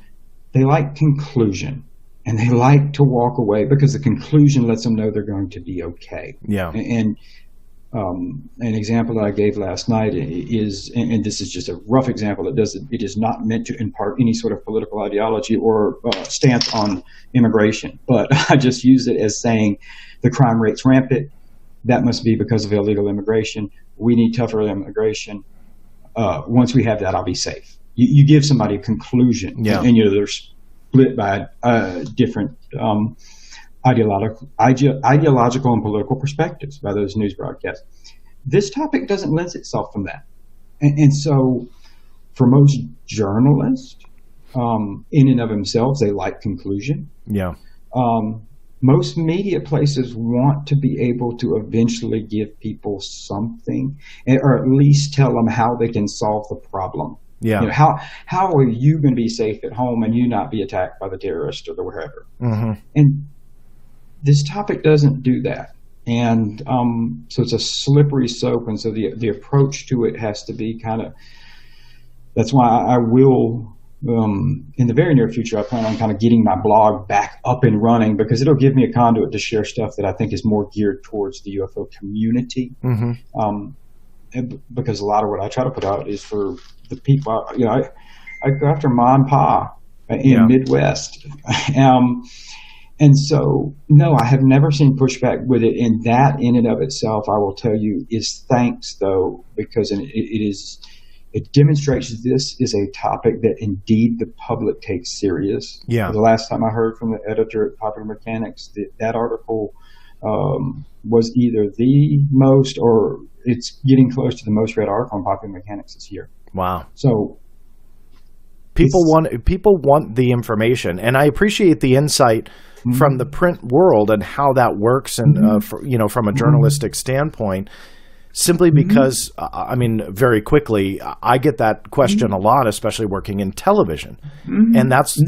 They like conclusion. And they like to walk away because the conclusion lets them know they're going to be okay. Yeah. And an example that I gave last night is, and this is just a rough example, it is not meant to impart any sort of political ideology or stance on immigration. But I just use it as saying the crime rate's rampant. That must be because of illegal immigration. We need tougher immigration. Once we have that, I'll be safe. You give somebody a conclusion, and they're split by different ideological and political perspectives by those news broadcasts. This topic doesn't lend itself from that, and so for most journalists, in and of themselves, they like conclusion. Yeah. Most media places want to be able to eventually give people something, or at least tell them how they can solve the problem. Yeah. How are you going to be safe at home and you not be attacked by the terrorist or the wherever? Mm-hmm. And this topic doesn't do that. And so it's a slippery slope. And so the approach to it has to be that's why I will, in the very near future, I plan on kind of getting my blog back up and running, because it'll give me a conduit to share stuff that I think is more geared towards the UFO community. Mm-hmm. Because a lot of what I try to put out is for the people, I go after Ma and Pa in Midwest. And so, no, I have never seen pushback with it. And that in and of itself, I will tell you, is thanks, though, because it demonstrates this is a topic that indeed the public takes serious. Yeah. The last time I heard from the editor at Popular Mechanics, that article was either the most, or it's getting close to the most read article on Popular Mechanics this year. Wow. So People want the information, and I appreciate the insight from the print world and how that works, and from a journalistic standpoint. Simply because, I mean, very quickly, I get that question a lot, especially working in television. And that's,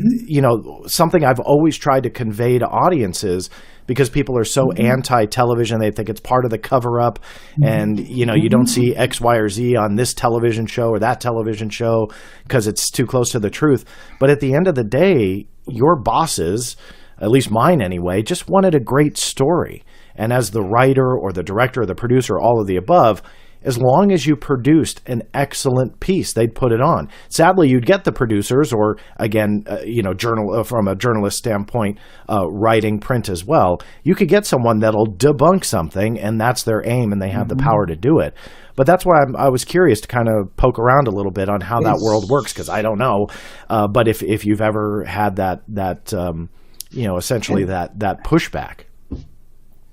something I've always tried to convey to audiences, because people are so anti-television. They think it's part of the cover-up, and, you don't see X, Y, or Z on this television show or that television show because it's too close to the truth. But at the end of the day, your bosses, at least mine anyway, just wanted a great story. And as the writer or the director or the producer, all of the above, as long as you produced an excellent piece, they'd put it on. Sadly, you'd get the producers, or again, from a journalist standpoint, writing print as well. You could get someone that'll debunk something, and that's their aim, and they have the power to do it. But that's why I was curious to kind of poke around a little bit on how that world works, because I don't know. But if you've ever had that essentially that pushback.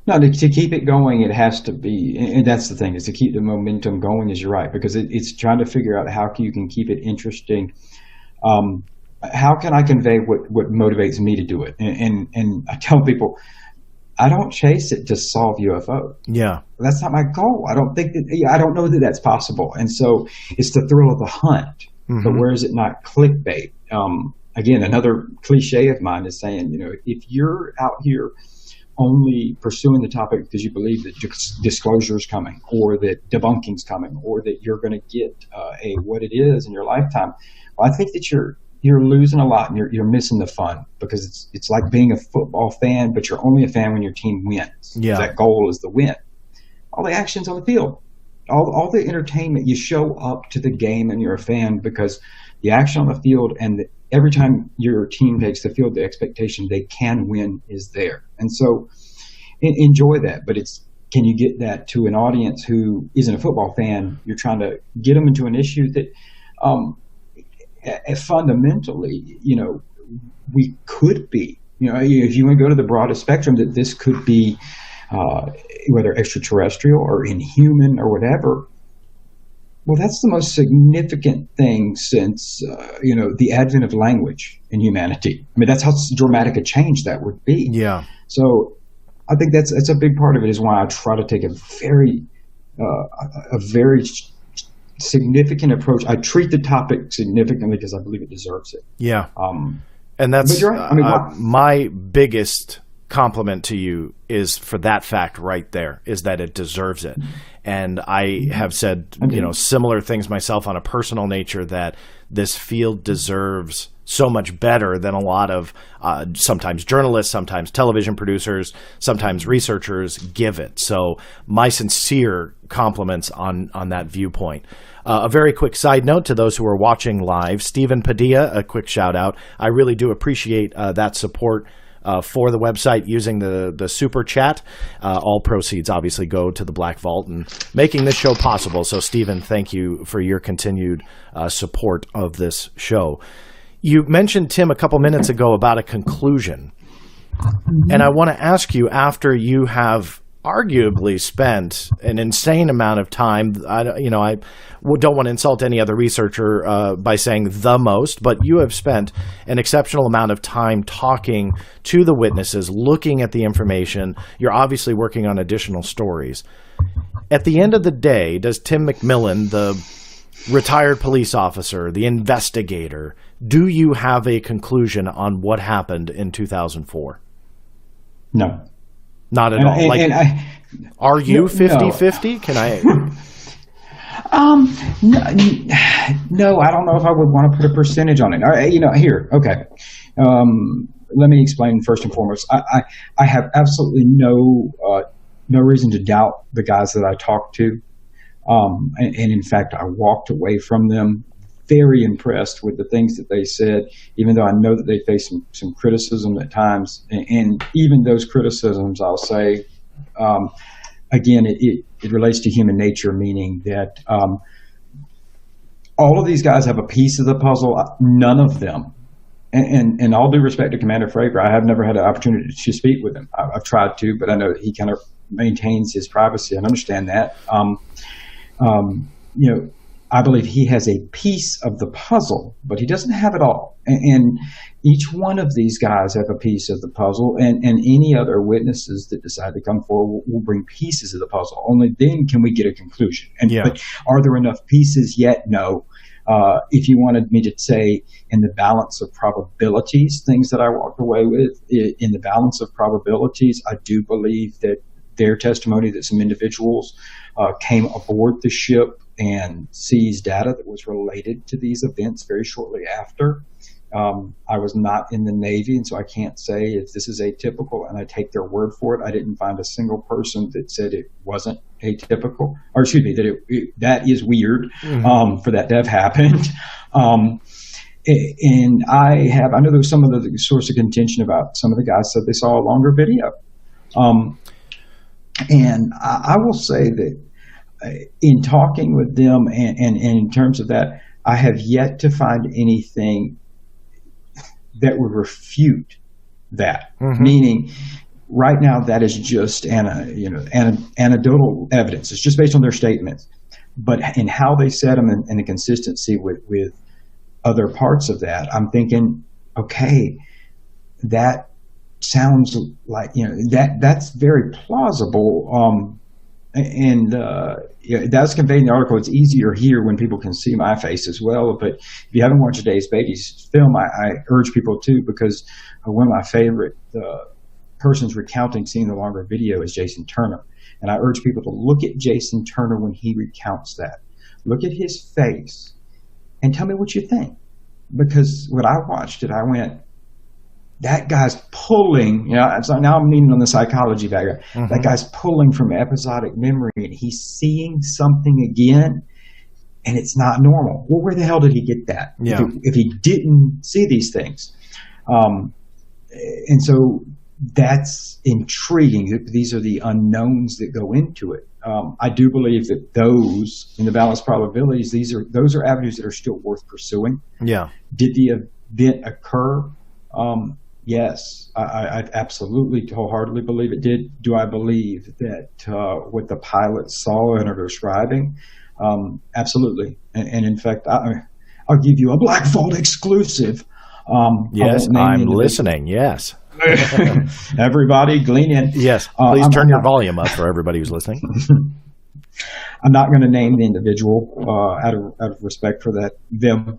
No, to keep it going, it has to be, and that's the thing, is to keep the momentum going, is you're right, because it's trying to figure out how you can keep it interesting. How can I convey what motivates me to do it? And I tell people, I don't chase it to solve UFO. Yeah. That's not my goal. I don't know that that's possible. And so it's the thrill of the hunt. But where is it not clickbait? Again, another cliche of mine is saying, if you're out here only pursuing the topic because you believe that disclosure is coming, or that debunking is coming, or that you're going to get what it is in your lifetime, well, I think that you're losing a lot, and you're missing the fun, because it's like being a football fan, but you're only a fan when your team wins. Yeah. That goal is the win. All the action's on the field, all the entertainment. You show up to the game and you're a fan because the action on the field, and every time your team takes the field, the expectation they can win is there. And so enjoy that. But can you get that to an audience who isn't a football fan? You're trying to get them into an issue that fundamentally, we could be, if you want to go to the broadest spectrum, that this could be whether extraterrestrial or inhuman or whatever. Well, that's the most significant thing since, the advent of language in humanity. I mean, that's how dramatic a change that would be. Yeah. So I think that's a big part of it, is why I try to take a very significant approach. I treat the topic significantly because I believe it deserves it. Yeah. And that's right. My biggest compliment to you is for that fact right there, is that it deserves it. And I have said, similar things myself on a personal nature, that this field deserves so much better than a lot of sometimes journalists, sometimes television producers, sometimes researchers give it. So my sincere compliments on that viewpoint. A very quick side note to those who are watching live, Stephen Padilla, a quick shout out. I really do appreciate that support for the website using the super chat. All proceeds obviously go to the Black Vault and making this show possible. So Stephen, thank you for your continued support of this show. You mentioned, Tim, a couple minutes ago about a conclusion. And I want to ask you, after you have arguably spent an insane amount of time, I don't want to insult any other researcher by saying the most, but you have spent an exceptional amount of time talking to the witnesses, looking at the information. You're obviously working on additional stories. At the end of the day, does Tim McMillan, the retired police officer, the investigator, do you have a conclusion on what happened in 2004? No. Not at all. Are you 50-50? Can I? No, I don't know if I would want to put a percentage on it. Here, okay. Let me explain first and foremost. I have absolutely no reason to doubt the guys that I talked to. And in fact, I walked away from them very impressed with the things that they said, even though I know that they face some criticism at times. And even those criticisms, I'll say, again, it relates to human nature, meaning that all of these guys have a piece of the puzzle. None of them, and all due respect to Commander Frager, I have never had an opportunity to speak with him. I've tried to, but I know he kind of maintains his privacy. I understand that. I believe he has a piece of the puzzle, but he doesn't have it all. And each one of these guys have a piece of the puzzle, and any other witnesses that decide to come forward will bring pieces of the puzzle. Only then can we get a conclusion. But are there enough pieces yet? No. If you wanted me to say in the balance of probabilities, things that I walked away with, in the balance of probabilities, I do believe that their testimony that some individuals came aboard the ship and seized data that was related to these events very shortly after. I was not in the Navy, and so I can't say if this is atypical, and I take their word for it. I didn't find a single person that said it wasn't atypical, or excuse me, that that is weird for that to have happened. And I know there was some of the source of contention about some of the guys said they saw a longer video. And I will say that in talking with them and in terms of that, I have yet to find anything that would refute that. Meaning, right now, that is just anecdotal evidence. It's just based on their statements. But in how they said them and the consistency with other parts of that, I'm thinking, okay, that sounds like, that's very plausible. That's conveyed in the article. It's easier here when people can see my face as well. But if you haven't watched Dave Beatty's film, I urge people to, because one of my favorite persons recounting seeing the longer video is Jason Turner. And I urge people to look at Jason Turner when he recounts that. Look at his face and tell me what you think. Because when I watched it, I went, that guy's pulling, so now I'm leaning on the psychology background. That guy's pulling from episodic memory, and he's seeing something again, and it's not normal. Well, where the hell did he get that? Yeah. If he didn't see these things. And so that's intriguing. These are the unknowns that go into it. I do believe that those, in the balanced probabilities, those are avenues that are still worth pursuing. Yeah. Did the event occur? Yes, I absolutely wholeheartly believe it did. Do I believe that what the pilots saw and are describing? Absolutely. And in fact, I'll give you a Black Vault exclusive. Yes, I'm listening. Yes. Everybody glean in. Yes, please turn your volume up for everybody who's listening. I'm not going to name the individual out of respect for them.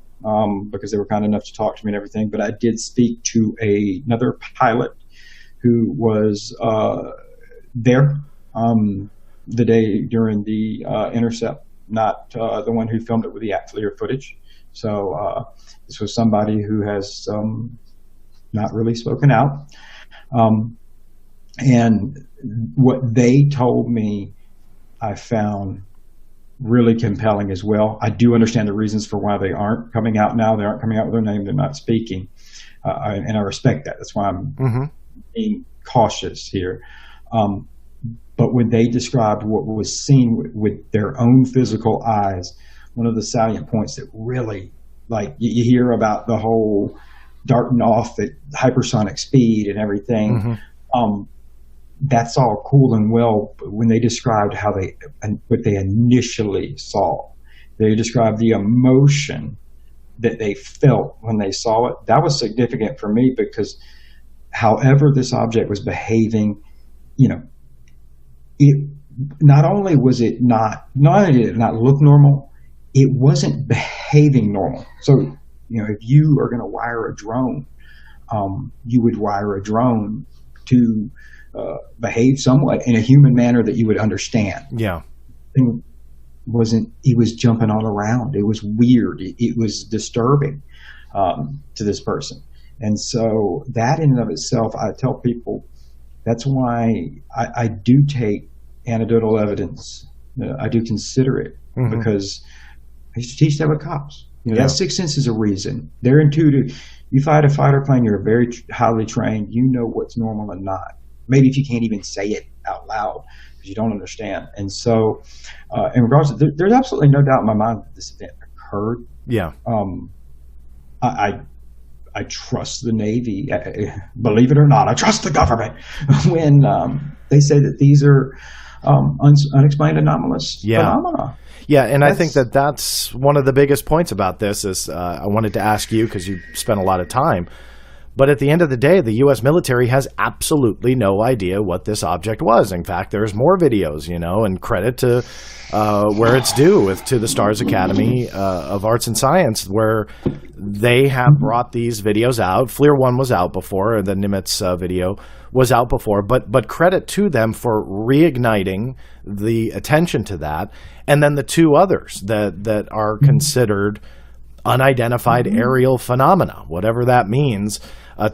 Because they were kind enough to talk to me and everything. But I did speak to another pilot who was there the day during the intercept, not the one who filmed it with the FLIR footage. So this was somebody who has not really spoken out. And what they told me, I found really compelling as well. I do understand the reasons for why they aren't coming out now. They aren't coming out with their name. They're not speaking. And I respect that. That's why I'm being cautious here. But when they described what was seen with their own physical eyes, one of the salient points that really, like, you hear about the whole darting off at hypersonic speed and everything. That's all cool and well, but when they described what they initially saw, they described the emotion that they felt when they saw it. That was significant for me, because however this object was behaving, it not only did it not look normal, it wasn't behaving normal. So, if you are going to wire a drone, you would wire a drone to behave somewhat in a human manner that you would understand. Yeah. He was jumping all around. It was weird. It was disturbing to this person. And so that in and of itself, I tell people, that's why I do take anecdotal evidence. I do consider it, because I used to teach that with cops. That sixth sense is a reason. They're intuitive. You fight a fighter plane, you're very highly trained. You know what's normal and not. Maybe if you can't even say it out loud because you don't understand. And so, in regards to, there's absolutely no doubt in my mind that this event occurred. Yeah. I trust the Navy. Believe it or not, I trust the government when they say that these are unexplained anomalous phenomena. Yeah, and I think that's one of the biggest points about this is I wanted to ask you because you spent a lot of time. But at the end of the day, the U.S. military has absolutely no idea what this object was. In fact, there's more videos, and credit to where it's due to the Stars Academy of Arts and Science, where they have brought these videos out. FLIR 1 was out before, the Nimitz video was out before, but credit to them for reigniting the attention to that. And then the two others that are considered unidentified aerial phenomena, whatever that means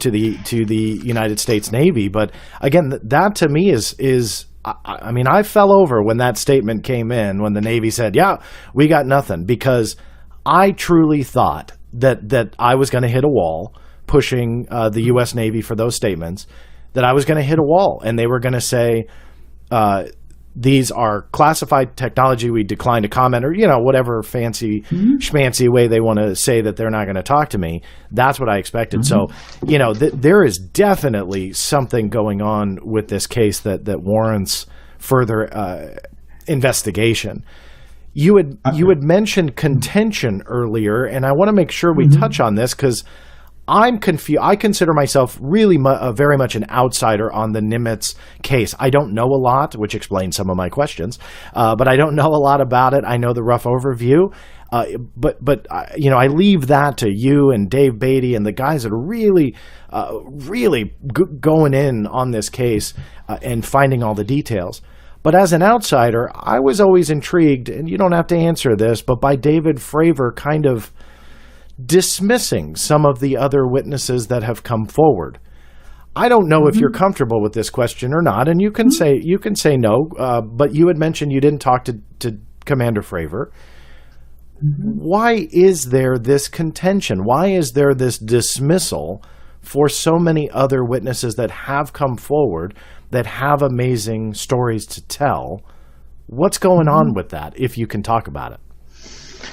to the United States Navy. But again, that to me is I mean, I fell over when that statement came in, when the Navy said, yeah, we got nothing, because I truly thought that I was going to hit a wall pushing the U.S. Navy for those statements, that I was going to hit a wall and they were going to say, these are classified technology, we decline to comment, or, whatever fancy schmancy way they want to say that they're not going to talk to me. That's what I expected. So, there is definitely something going on with this case that warrants further investigation. You had mentioned contention earlier, and I want to make sure we touch on this because I'm confused. I consider myself really very much an outsider on the Nimitz case. I don't know a lot, which explains some of my questions, but I don't know a lot about it. I know the rough overview, but I leave that to you and Dave Beatty and the guys that are really going in on this case and finding all the details. But as an outsider, I was always intrigued, and you don't have to answer this, but by David Fravor kind of dismissing some of the other witnesses that have come forward. I don't know if you're comfortable with this question or not, and you can say no. But you had mentioned you didn't talk to Commander Fravor. Why is there this contention? Why is there this dismissal for so many other witnesses that have come forward that have amazing stories to tell? What's going on with that? If you can talk about it.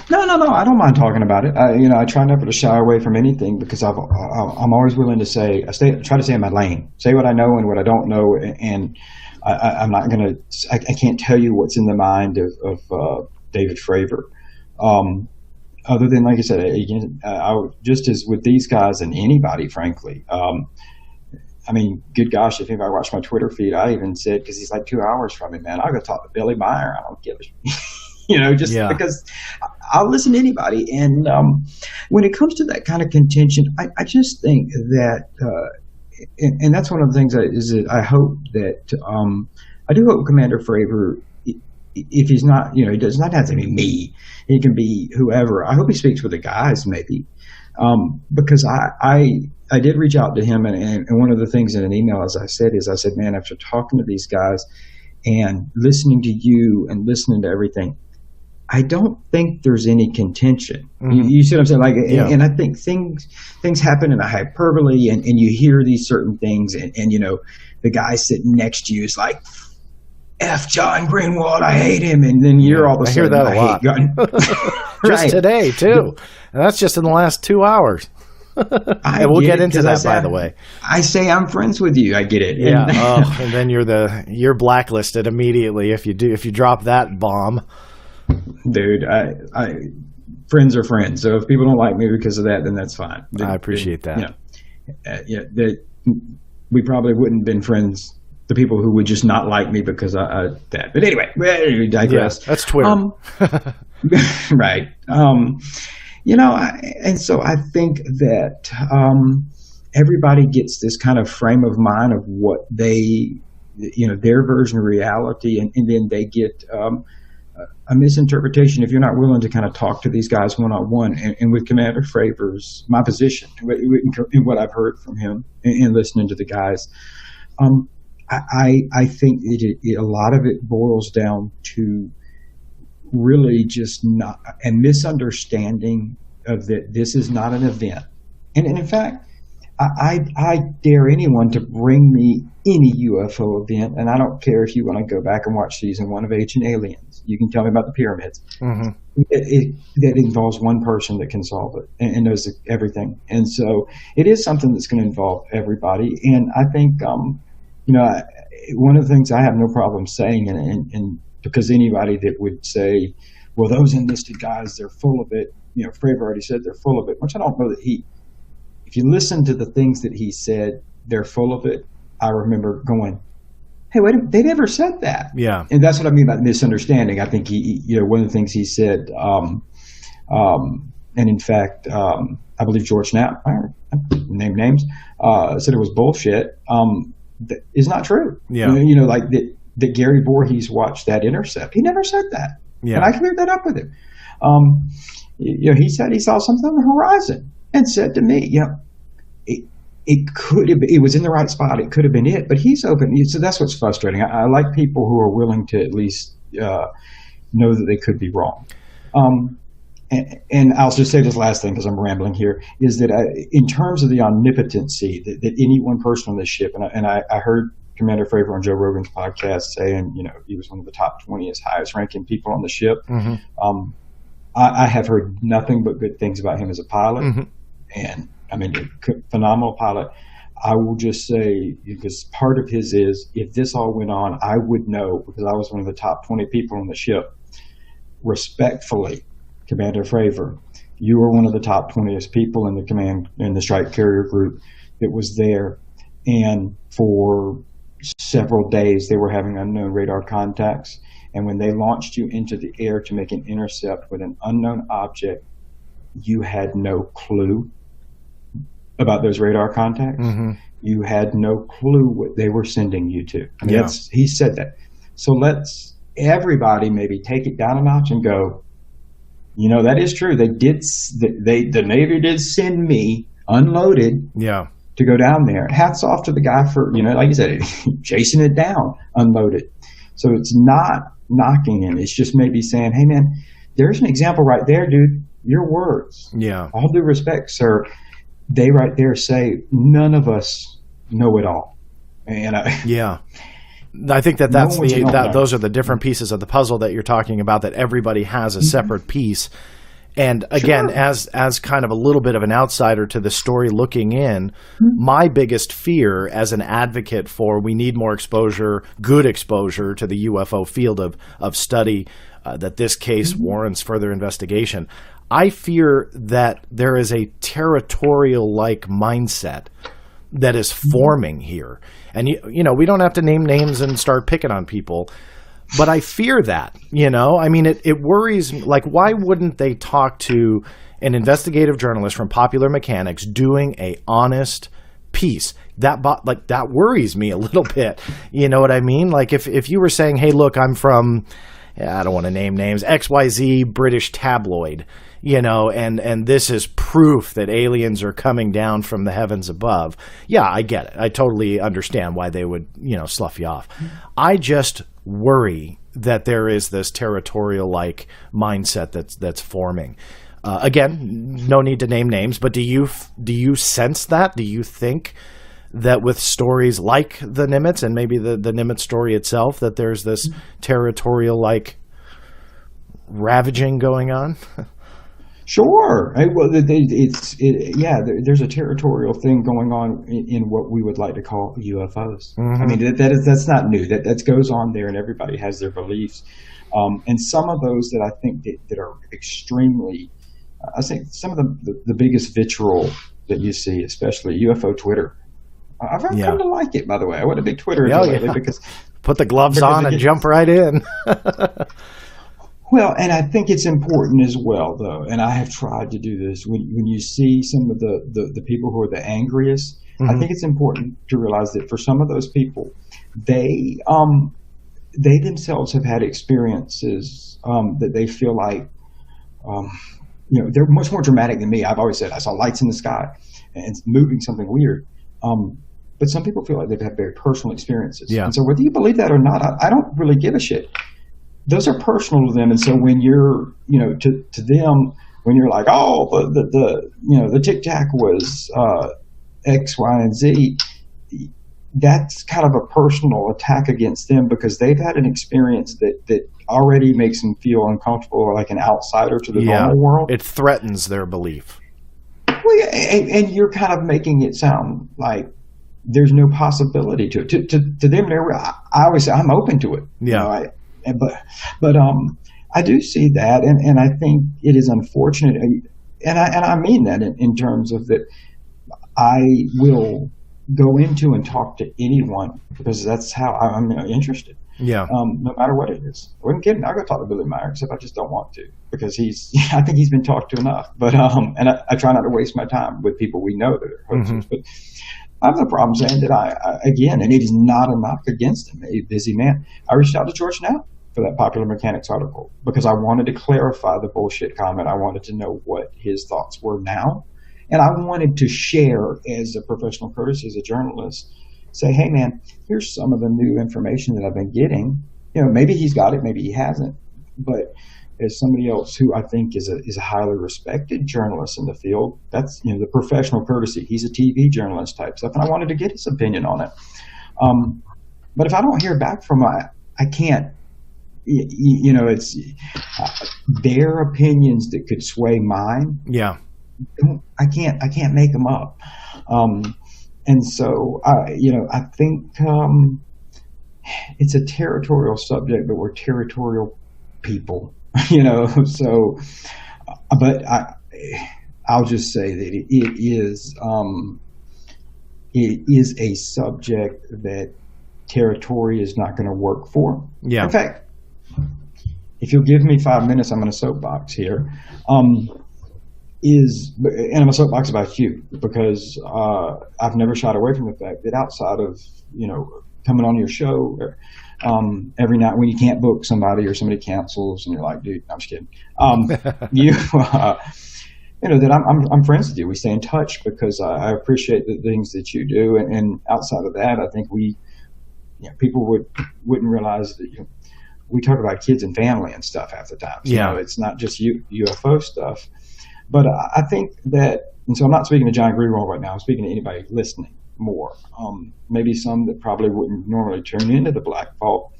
No. I don't mind talking about it. I try never to shy away from anything because I'm always willing to say, try to stay in my lane, say what I know and what I don't know, and I'm not gonna. I can't tell you what's in the mind of David Fravor. Other than, like I said, again, just as with these guys and anybody, frankly. I mean, good gosh, if anybody watched my Twitter feed, I even said, because he's like 2 hours from me, man, I'll go talk to Billy Meyer. I don't give a because I'll listen to anybody. And when it comes to that kind of contention, I just think that, and that's one of the things that I hope that, I do hope Commander Fravor, if he's not, he does not have to be me. He can be whoever. I hope he speaks with the guys, maybe, because I did reach out to him, and one of the things in an email, as I said, man, after talking to these guys and listening to you and listening to everything, I don't think there's any contention. You see what I'm saying? Like, and I think things happen in a hyperbole, and you hear these certain things, and the guy sitting next to you is like, F John Greenewald, I hate him, and then you're all of a sudden, I hear that a lot. Just today too, and that's just in the last 2 hours. And we'll get into that, by the way. I say I'm friends with you. I get it. Yeah. And then you're blacklisted immediately if you drop that bomb. Dude, friends are friends. So if people don't like me because of that, then that's fine. I appreciate that. We probably wouldn't have been friends. The people who would just not like me because of that. But anyway, we digress. Yeah, that's Twitter. Right. And so I think that everybody gets this kind of frame of mind of what they, their version of reality, and then they get a misinterpretation if you're not willing to kind of talk to these guys one-on-one. And with Commander Fravor's, my position, in what I've heard from him and listening to the guys, I think a lot of it boils down to really just not a misunderstanding of that this is not an event. And in fact, I dare anyone to bring me any UFO event, and I don't care if you want to go back and watch season 1 of Ancient Aliens. You can tell me about the pyramids. That involves one person that can solve it and knows everything. And so it is something that's going to involve everybody. And I think, one of the things I have no problem saying, and because anybody that would say, well, those enlisted guys, they're full of it. Fravor already said they're full of it, which I don't know that if you listen to the things that he said, they're full of it. I remember going, hey, wait a minute, they never said that. Yeah. And that's what I mean by misunderstanding. I think one of the things he said, and in fact, I believe George Knapp, name names, said it was bullshit. That is not true. Yeah. Like that Gary Voorhees watched that intercept. He never said that. Yeah. And I cleared that up with him. He said he saw something on the horizon and said to me, it was in the right spot. It could have been it, but he's open. So that's what's frustrating. I like people who are willing to at least know that they could be wrong. And I'll just say this last thing because I'm rambling here, is that in terms of the omnipotency that any one person on this ship, and I heard Commander Fravor on Joe Rogan's podcast saying, he was one of the top 20 highest ranking people on the ship. Mm-hmm. I have heard nothing but good things about him as a pilot. Mm-hmm. And I mean, phenomenal pilot. I will just say, because part of his is, if this all went on, I would know, because I was one of the top 20 people on the ship. Respectfully, Commander Fravor, you were one of the top 20th people in the strike carrier group that was there. And for several days, they were having unknown radar contacts. And when they launched you into the air to make an intercept with an unknown object, you had no clue about those radar contacts. Mm-hmm. You had no clue what they were sending you to. I mean, he said that. So let's everybody maybe take it down a notch and go, that is true. The Navy did send me unloaded to go down there. Hats off to the guy for, like you said, chasing it down, unloaded. So it's not knocking him. It's just maybe saying, hey, man, there's an example right there, dude. Your words. Yeah. All due respect, sir. They right there say, none of us know it all. And I think that's those are the different pieces of the puzzle that you're talking about, that everybody has a separate piece. And again, as kind of a little bit of an outsider to the story looking in, my biggest fear as an advocate for we need more exposure, good exposure to the UFO field of study, that this case warrants further investigation. I fear that there is a territorial-like mindset that is forming here. And, we don't have to name names and start picking on people, but I fear that, I mean, it worries me. Like, why wouldn't they talk to an investigative journalist from Popular Mechanics doing a honest piece? That worries me a little bit. You know what I mean? Like, if you were saying, hey, look, I'm from, I don't want to name names, XYZ British tabloid, and this is proof that aliens are coming down from the heavens above. Yeah, I get it. I totally understand why they would, slough you off. I just worry that there is this territorial-like mindset that's forming. Again, no need to name names, but do you sense that? Do you think that with stories like the Nimitz and maybe the Nimitz story itself, that there's this territorial-like ravaging going on? Sure. There's a territorial thing going on in what we would like to call UFOs. Mm-hmm. I mean, that's not new. That goes on there, and everybody has their beliefs. And some of those that I think that are extremely, I think some of the biggest vitriol that you see, especially UFO Twitter. I've come to like it, by the way. I went a big Twitter lately because put the gloves on and jump right in. Well, and I think it's important as well, though, and I have tried to do this, when you see some of the people who are the angriest, I think it's important to realize that for some of those people, they themselves have had experiences that they feel like, they're much more dramatic than me. I've always said I saw lights in the sky and moving something weird. But some people feel like they've had very personal experiences. Yeah. And so whether you believe that or not, I don't really give a shit. Those are personal to them, and so when you're, to them, when you're like, oh, the Tic Tac was X, Y, and Z, that's kind of a personal attack against them because they've had an experience that already makes them feel uncomfortable or like an outsider to the normal world. It threatens their belief. Well, and you're kind of making it sound like there's no possibility to it. To them, I always say I'm open to it. Yeah. But I do see that, and I think it is unfortunate, and I mean that in terms of that. I will go into and talk to anyone because that's how I'm interested. Yeah. No matter what it is. I wasn't kidding. I'll go talk to Billy Meyer, except I just don't want to because I think he's been talked to enough. But and I try not to waste my time with people we know that are hoaxers. But I have no problem saying that I again, and it is not a knock against him, a busy man. I reached out to George Knapp for that Popular Mechanics article because I wanted to clarify the bullshit comment. I wanted to know what his thoughts were now. And I wanted to share as a professional courtesy, as a journalist, say, hey, man, here's some of the new information that I've been getting. Maybe he's got it, maybe he hasn't. But as somebody else who I think is a highly respected journalist in the field, that's the professional courtesy. He's a TV journalist type stuff, and I wanted to get his opinion on it. But if I don't hear back from him, I can't. It's their opinions that could sway mine. Yeah. I can't make them up. And so, I think it's a territorial subject, but we're territorial people, so, but I'll just say that it is a subject that territory is not going to work for. Yeah. In fact, if you'll give me 5 minutes, I'm going to soapbox here. And I'm a soapbox about you because I've never shied away from the fact that outside of coming on your show every night when you can't book somebody or somebody cancels and you're like, dude, I'm just kidding. That I'm friends with you. We stay in touch because I appreciate the things that you do, and outside of that, I think people wouldn't realize that we talk about kids and family and stuff half the time. So, it's not just UFO stuff. But I think that, and so I'm not speaking to John Greenewald right now, I'm speaking to anybody listening more, maybe some that probably wouldn't normally tune into the Black Vault,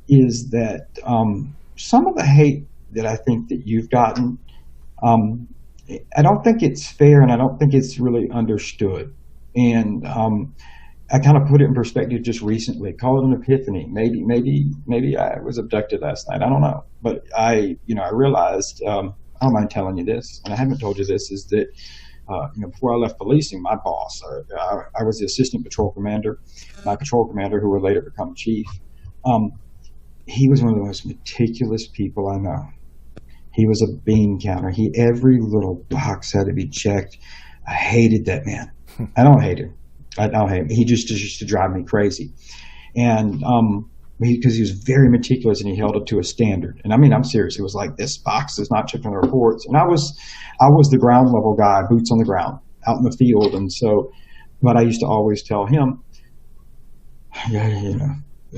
is that some of the hate that I think that you've gotten, I don't think it's fair and I don't think it's really understood. And I kind of put it in perspective just recently, call it an epiphany. Maybe I was abducted last night, I don't know. But I realized, I don't mind telling you this, and I haven't told you this, is that before I left policing, my boss, I was the assistant patrol commander, my patrol commander who would later become chief. He was one of the most meticulous people I know. He was a bean counter. Every little box had to be checked. I hated that man. I don't hate him. I don't hate him. He just used to drive me crazy. And because he was very meticulous and he held it to a standard. And I mean, I'm serious. It was like, this box is not checked on the reports. And I was the ground level guy, boots on the ground, out in the field. And so, but I used to always tell him,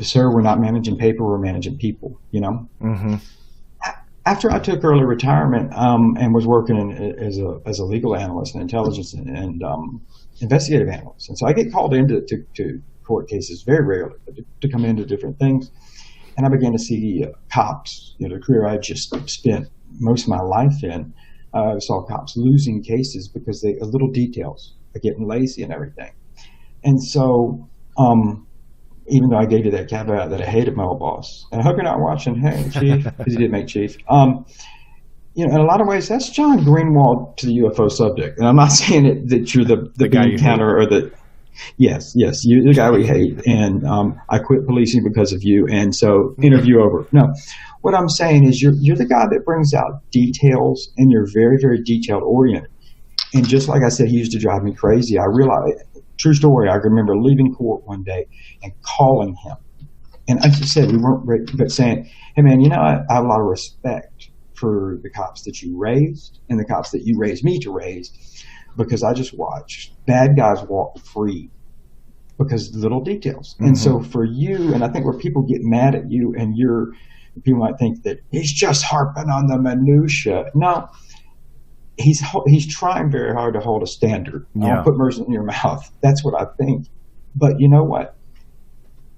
sir, we're not managing paper, we're managing people, Mm-hmm. After I took early retirement and was working as a legal analyst and intelligence and investigative analyst. And so I get called into to court cases very rarely, but to come into different things. And I began to see cops, the career I just spent most of my life in, I saw cops losing cases because little details are getting lazy and everything. And so, even though I gave you that caveat that I hated my old boss, and I hope you're not watching, hey, Chief, because he did make Chief. In a lot of ways, that's John Greenewald to the UFO subject. And I'm not saying that you're the guy you counter or the... Yes, you're the guy we hate, and I quit policing because of you, and so interview over. No, what I'm saying is you're the guy that brings out details, and you're very, very detailed oriented. And just like I said, he used to drive me crazy. I realized, true story, I remember leaving court one day and calling him, and I just said we weren't ready, but saying, hey man, I have a lot of respect for the cops that you raised and the cops that you raised me to raise. Because I just watch bad guys walk free because little details. Mm-hmm. And so for you, and I think where people get mad at you and people might think that he's just harping on the minutia. No, he's trying very hard to hold a standard. Yeah. I'll put words in your mouth. That's what I think. But you know what?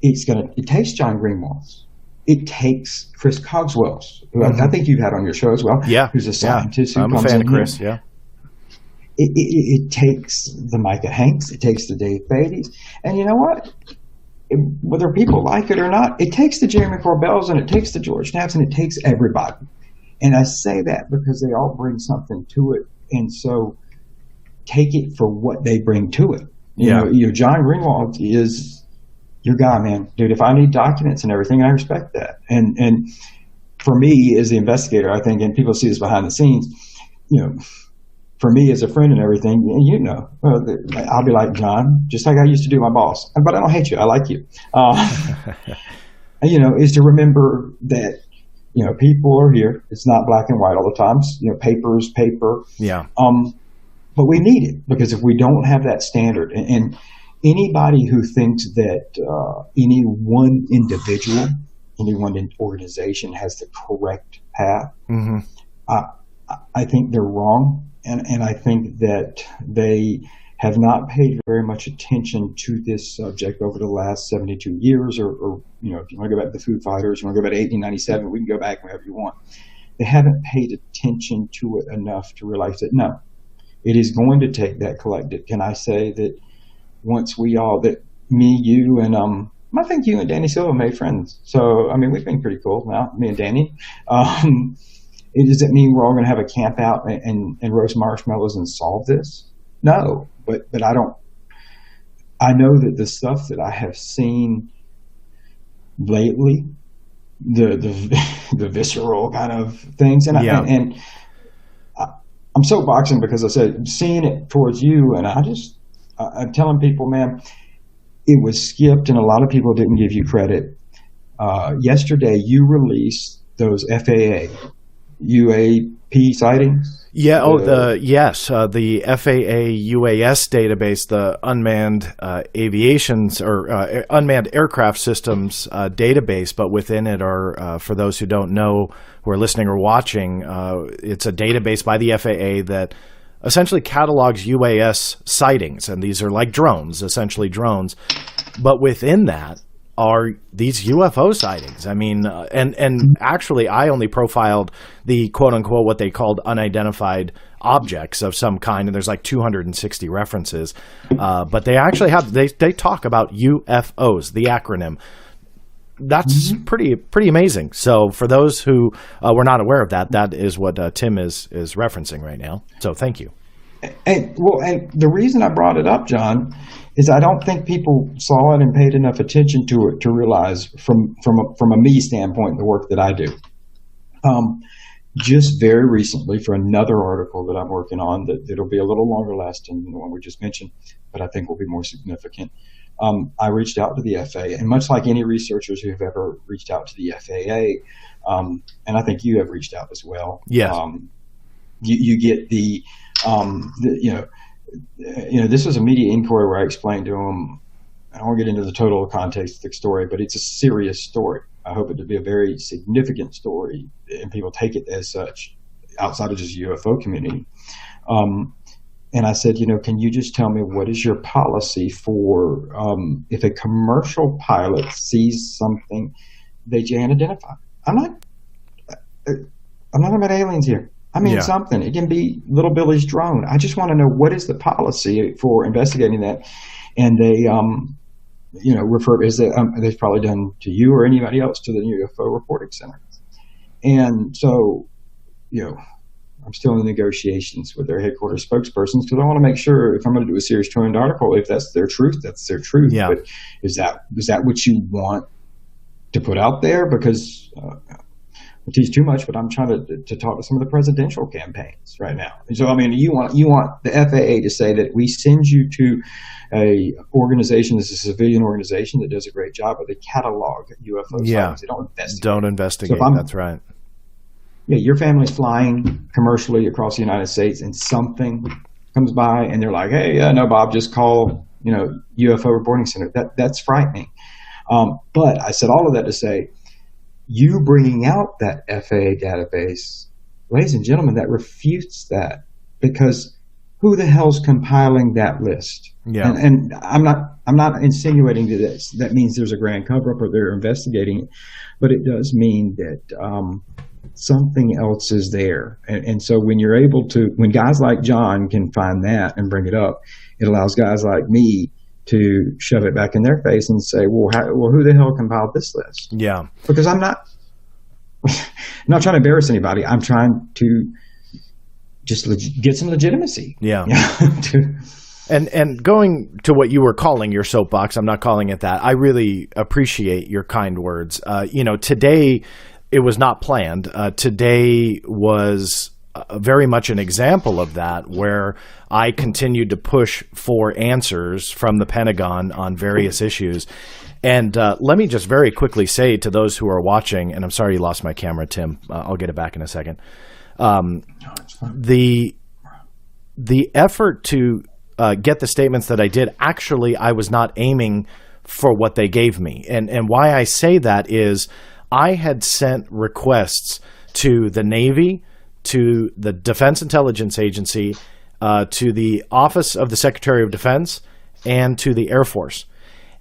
It takes John Greenewald's. It takes Chris Cogswell's, who I think you've had on your show as well. Yeah. Who's a scientist who I'm comes a fan in of Chris, here. yeah. it takes the Micah Hanks, it takes the Dave Beatty's, and you know what? Whether people like it or not, it takes the Jeremy Corbells and it takes the George Knapps and it takes everybody. And I say that because they all bring something to it, and so take it for what they bring to it. You know, John Greenewald is your guy, man, dude. If I need documents and everything, I respect that. And for me as the investigator, I think, and people see this behind the scenes, you know, for me as a friend and everything, you know, I'll be like, John, just like I used to do my boss, but I don't hate you. I like you. You know, is to remember that, you know, people are here. It's not black and white all the time. You know, paper is paper. Yeah. But we need it, because if we don't have that standard, and anybody who thinks that any one individual, any one organization has the correct path, I think they're wrong. And I think that they have not paid very much attention to this subject over the last 72 years, or you know, if you want to go back to the Foo Fighters, you want to go back to 1897, we can go back whenever you want. They haven't paid attention to it enough to realize that, no, it is going to take that collective. Can I say that once we all, that me, you, and I think you and Danny Silva made friends. So, I mean, we've been pretty cool now, me and Danny. Does it mean we're all going to have a camp out and roast marshmallows and solve this? No, but I don't. I know that the stuff that I have seen lately, the visceral kind of things, and I'm soapboxing because I said seeing it towards you, and I'm telling people, man, it was skipped, and a lot of people didn't give you credit. Yesterday, you released those FAA UAP sightings. Yeah. The FAA UAS database, the unmanned aviations or unmanned aircraft systems database. But within it are, for those who don't know, who are listening or watching, it's a database by the FAA that essentially catalogs UAS sightings, and these are like drones, essentially drones. But within that are these UFO sightings. I mean, and actually I only profiled the quote unquote what they called unidentified objects of some kind, and there's like 260 references. But they actually have, they talk about UFOs, the acronym. That's pretty amazing. So for those who were not aware of that, that is what Tim is referencing right now. So thank you. And the reason I brought it up, John, is I don't think people saw it and paid enough attention to it to realize from a me standpoint the work that I do. Just very recently, for another article that I'm working on that'll be a little longer lasting than the one we just mentioned, but I think will be more significant. I reached out to the FAA, and much like any researchers who have ever reached out to the FAA, and I think you have reached out as well. Yes. You get this was a media inquiry where I explained to them, I won't get into the total context of the story, but it's a serious story. I hope it to be a very significant story, and people take it as such outside of just the UFO community. And I said, can you just tell me what is your policy for if a commercial pilot sees something they can't identify? I'm not talking about aliens here. I mean, something. It can be little Billy's drone. I just want to know what is the policy for investigating that. And they, refer, they've probably done to you or anybody else to the UFO Reporting Center. And so, I'm still in the negotiations with their headquarters spokespersons because I want to make sure if I'm going to do a Series 200 article, if that's their truth, that's their truth. Yeah. But is that what you want to put out there? Because I tease too much, but I'm trying to talk to some of the presidential campaigns right now. So, I mean, you want the FAA to say that we send you to a organization that's a civilian organization that does a great job, but they catalog UFO sightings. They don't investigate. Don't investigate. So that's right. Yeah, your family's flying commercially across the United States, and something comes by, and they're like, "Hey, no, Bob, just call UFO Reporting Center." That's frightening. But I said all of that to say, you bringing out that FAA database, ladies and gentlemen, that refutes that, because who the hell's compiling that list? Yeah, and I'm not insinuating that means there's a grand cover-up or they're investigating it, but it does mean that something else is there. And so when you're able to, when guys like John can find that and bring it up, it allows guys like me to shove it back in their face and say, well, who the hell compiled this list? Yeah. Because I'm not trying to embarrass anybody. I'm trying to just get some legitimacy. Yeah. And going to what you were calling your soapbox, I'm not calling it that. I really appreciate your kind words. Today it was not planned. Today was very much an example of that, where I continued to push for answers from the Pentagon on various issues. And let me just very quickly say to those who are watching, and I'm sorry you lost my camera, Tim. I'll get it back in a second. The effort to get the statements that I did, actually, I was not aiming for what they gave me. And why I say that is I had sent requests to the Navy, to the Defense Intelligence Agency, to the Office of the Secretary of Defense, and to the Air Force.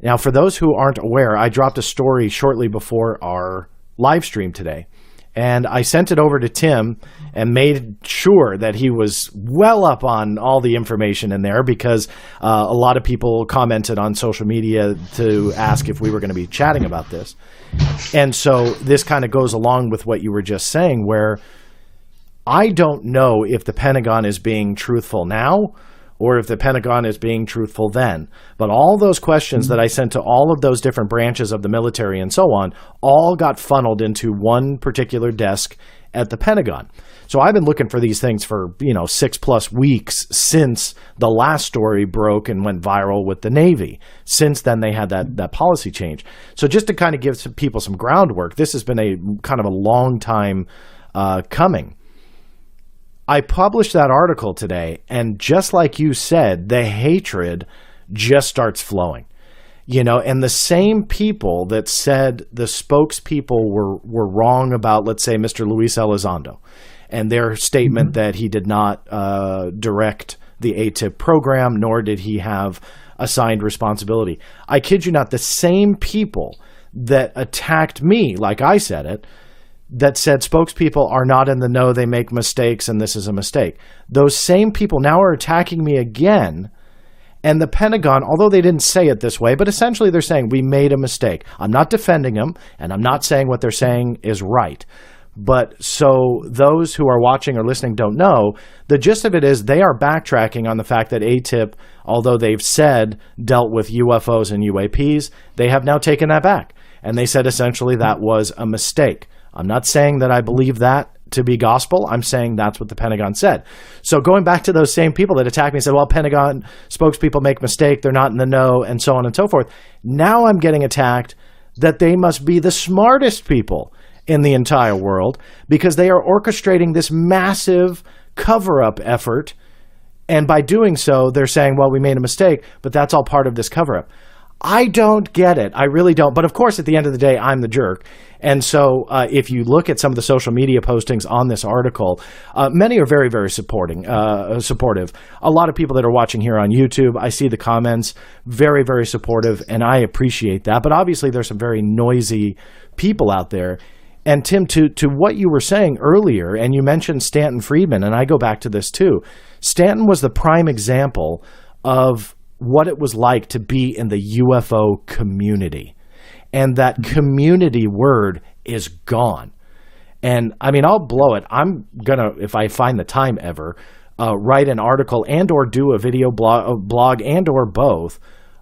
Now, for those who aren't aware, I dropped a story shortly before our live stream today. And I sent it over to Tim and made sure that he was well up on all the information in there, because a lot of people commented on social media to ask if we were going to be chatting about this. And so this kind of goes along with what you were just saying, where I don't know if the Pentagon is being truthful now or if the Pentagon is being truthful then. But all those questions that I sent to all of those different branches of the military and so on all got funneled into one particular desk at the Pentagon. So I've been looking for these things for, 6+ weeks since the last story broke and went viral with the Navy. Since then, they had that policy change. So just to kind of give some people some groundwork, this has been a kind of a long time coming. I published that article today, and just like you said, the hatred just starts flowing. And the same people that said the spokespeople were wrong about, let's say, Mr. Luis Elizondo, and their statement that he did not direct the ATIP program, nor did he have assigned responsibility. I kid you not, the same people that attacked me, like I said it, that said spokespeople are not in the know, they make mistakes, and this is a mistake. Those same people now are attacking me again, and the Pentagon, although they didn't say it this way, but essentially they're saying we made a mistake. I'm not defending them, and I'm not saying what they're saying is right. But so those who are watching or listening don't know, the gist of it is they are backtracking on the fact that ATIP, although they've said dealt with UFOs and UAPs, they have now taken that back. And they said essentially that was a mistake. I'm not saying that I believe that to be gospel. I'm saying that's what the Pentagon said. So going back to those same people that attacked me and said, well, Pentagon spokespeople make mistake, they're not in the know, and so on and so forth. Now I'm getting attacked that they must be the smartest people in the entire world because they are orchestrating this massive cover-up effort. And by doing so, they're saying, well, we made a mistake, but that's all part of this cover-up. I don't get it. I really don't. But of course, at the end of the day, I'm the jerk. And so if you look at some of the social media postings on this article, many are very, very supportive. A lot of people that are watching here on YouTube, I see the comments, very, very supportive, and I appreciate that. But obviously, there's some very noisy people out there. And Tim, to what you were saying earlier, and you mentioned Stanton Friedman, and I go back to this too. Stanton was the prime example of what it was like to be in the UFO community. And that community word is gone. And I mean, I'll blow it. I'm going to, if I find the time ever, write an article and or do a video blog and or both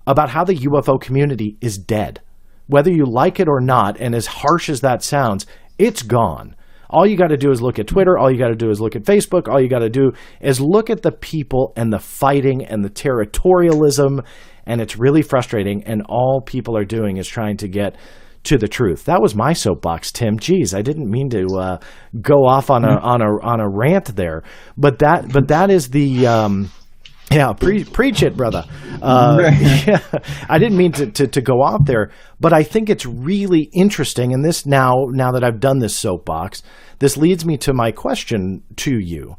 about how the UFO community is dead. Whether you like it or not, and as harsh as that sounds, it's gone. All you got to do is look at Twitter. All you got to do is look at Facebook. All you got to do is look at the people and the fighting and the territorialism, and it's really frustrating, and all people are doing is trying to get to the truth. That was my soapbox, Tim. Geez, I didn't mean to go off on a rant there, but that is the yeah, preach it, brother. Yeah, I didn't mean to go out there, but I think it's really interesting. And this now that I've done this soapbox, this leads me to my question to you,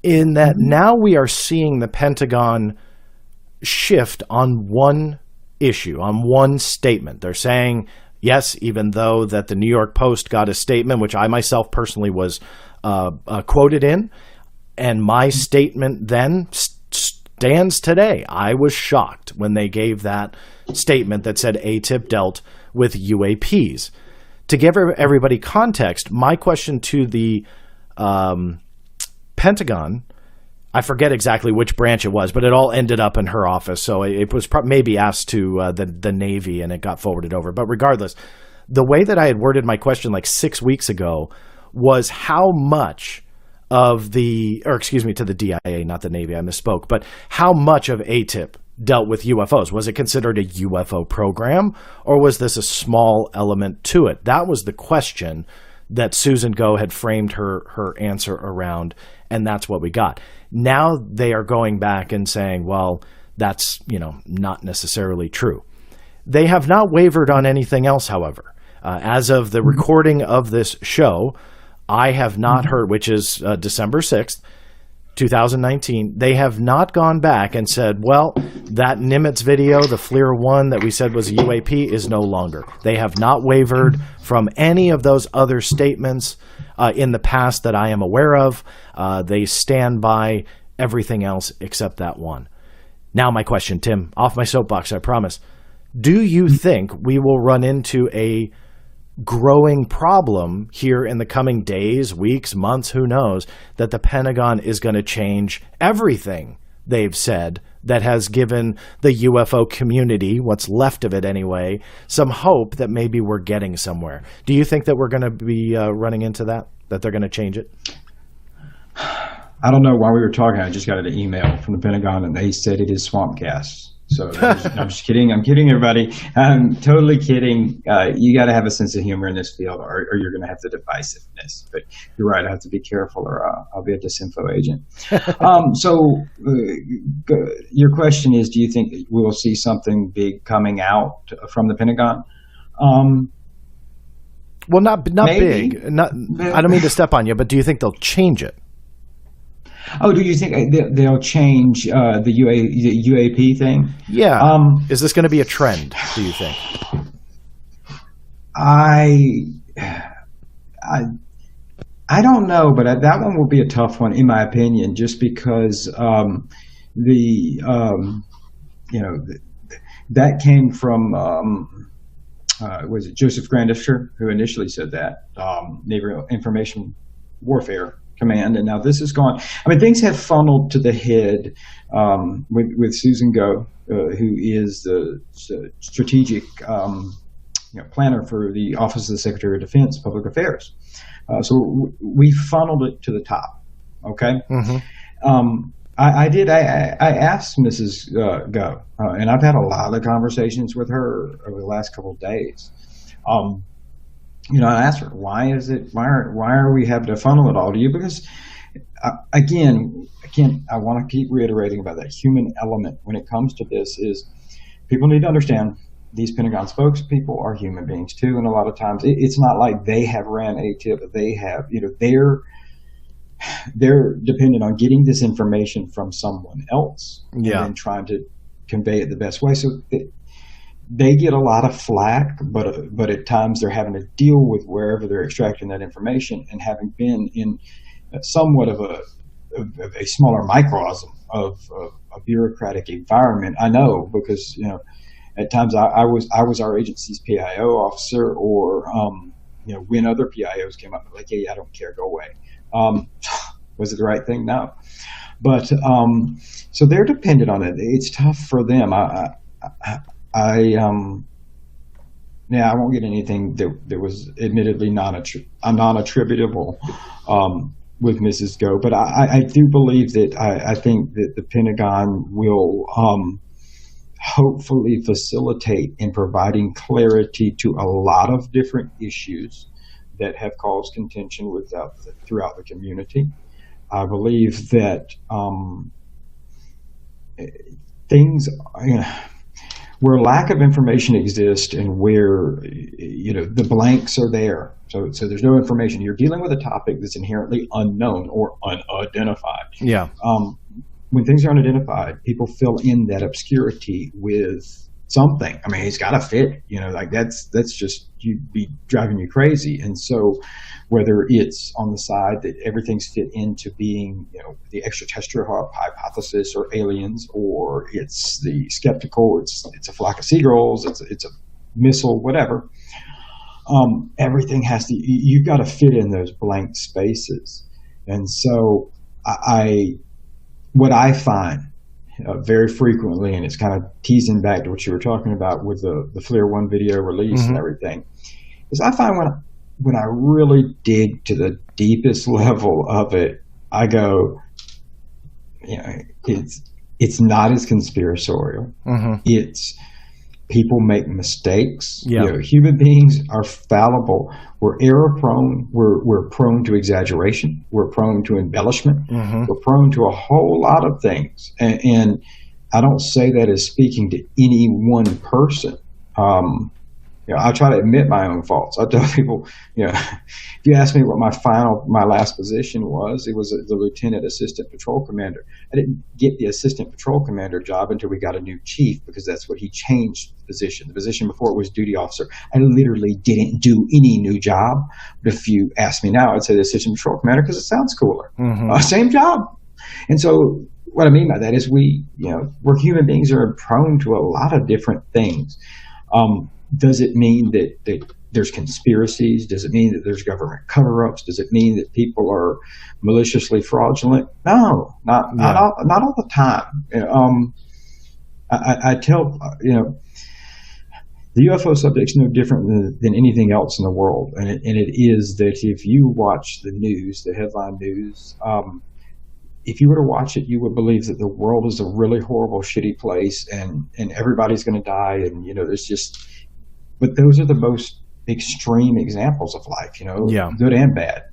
in that now we are seeing the Pentagon shift on one issue, on one statement. They're saying Yes, even though that the New York Post got a statement, which I myself personally was quoted in, and my statement then stands today. I was shocked when they gave that statement that said ATIP dealt with UAPs. To give everybody context, my question to the Pentagon, I forget exactly which branch it was, but it all ended up in her office. So it was maybe asked to the Navy and it got forwarded over. But regardless, the way that I had worded my question like 6 weeks ago was how much of the, or excuse me, to the DIA, not the Navy, I misspoke, but how much of ATIP dealt with UFOs? Was it considered a UFO program, or was this a small element to it? That was the question that Susan Go had framed her answer around, and that's what we got. Now they are going back and saying, well, that's, not necessarily true. They have not wavered on anything else, however. As of the recording of this show, I have not heard, which is December 6th, 2019, they have not gone back and said, well, that Nimitz video, the FLIR 1 that we said was a UAP, is no longer. They have not wavered from any of those other statements in the past that I am aware of. They stand by everything else except that one. Now my question, Tim, off my soapbox, I promise. Do you think we will run into a growing problem here in the coming days, weeks, months, who knows, that the Pentagon is going to change everything they've said that has given the UFO community, what's left of it anyway, some hope that maybe we're getting somewhere? Do you think that we're going to be running into that they're going to change it? I don't know. While we were talking, I just got an email from the Pentagon, and they said it is swamp gas. So I'm just kidding. I'm kidding, everybody. I'm totally kidding. You got to have a sense of humor in this field, or you're going to have the divisiveness. But you're right. I have to be careful, or I'll be a disinfo agent. Your question is, do you think we will see something big coming out from the Pentagon? Well, not maybe. big. I don't mean to step on you, but do you think they'll change it? Oh, do you think they'll change the UAP thing? Yeah. Is this going to be a trend, do you think? I don't know, but that one will be a tough one, in my opinion, just because that came from was it Joseph Grandisher who initially said that, Naval Information Warfare Command, and now this is gone. I mean, things have funneled to the head with Susan Go, who is the strategic planner for the Office of the Secretary of Defense, Public Affairs. So we funneled it to the top. Okay. Mm-hmm. I asked Mrs. Go, and I've had a lot of conversations with her over the last couple of days. I asked her, why are we having to funnel it all to you? Because again, I want to keep reiterating about that human element when it comes to this. Is people need to understand these Pentagon spokespeople are human beings too, and a lot of times it's not like they have ran ATIP. They have, they're dependent on getting this information from someone else, and then trying to convey it the best way. So they get a lot of flack, but at times they're having to deal with wherever they're extracting that information. And having been in somewhat of a smaller microcosm of a bureaucratic environment, I know, because at times I was our agency's PIO officer, or when other PIOs came up, like, hey, I don't care, go away. Was it the right thing? No, but so they're dependent on it. It's tough for them. I won't get anything that was admittedly non-attributable with Mrs. Go, but I do believe that I think that the Pentagon will hopefully facilitate in providing clarity to a lot of different issues that have caused contention throughout the community. I believe that things, where lack of information exists and where the blanks are there, so there's no information. You're dealing with a topic that's inherently unknown or unidentified. Yeah. When things are unidentified, people fill in that obscurity with something. I mean, he's got to fit, like that's just, you'd be driving you crazy. And so whether it's on the side that everything's fit into being, the extraterrestrial hypothesis or aliens, or it's the skeptical, it's a flock of seagulls, it's a missile, whatever. Everything has to, you've got to fit in those blank spaces. And so what I find very frequently, and it's kind of teasing back to what you were talking about with the FLIR 1 video release and everything, is I find when I really dig to the deepest level of it, I go, it's not as conspiratorial. It's people make mistakes. Human beings are fallible. We're error prone. We're prone to exaggeration. We're prone to embellishment. We're prone to a whole lot of things. And I don't say that as speaking to any one person. I try to admit my own faults. I tell people, if you ask me what my last position was, it was the lieutenant assistant patrol commander. I didn't get the assistant patrol commander job until we got a new chief, because that's what he changed the position. The position before it was duty officer. I literally didn't do any new job. But if you ask me now, I'd say the assistant patrol commander, because it sounds cooler. Same job. And so what I mean by that is we're human beings are prone to a lot of different things. Does it mean that there's conspiracies? Does it mean that there's government cover-ups? Does it mean that people are maliciously fraudulent? No, not all the time. I tell the UFO subject's no different than anything else in the world, and it is that if you watch the news, the headline news, if you were to watch it, you would believe that the world is a really horrible, shitty place, and everybody's going to die, and there's just. But those are the most extreme examples of life, good and bad.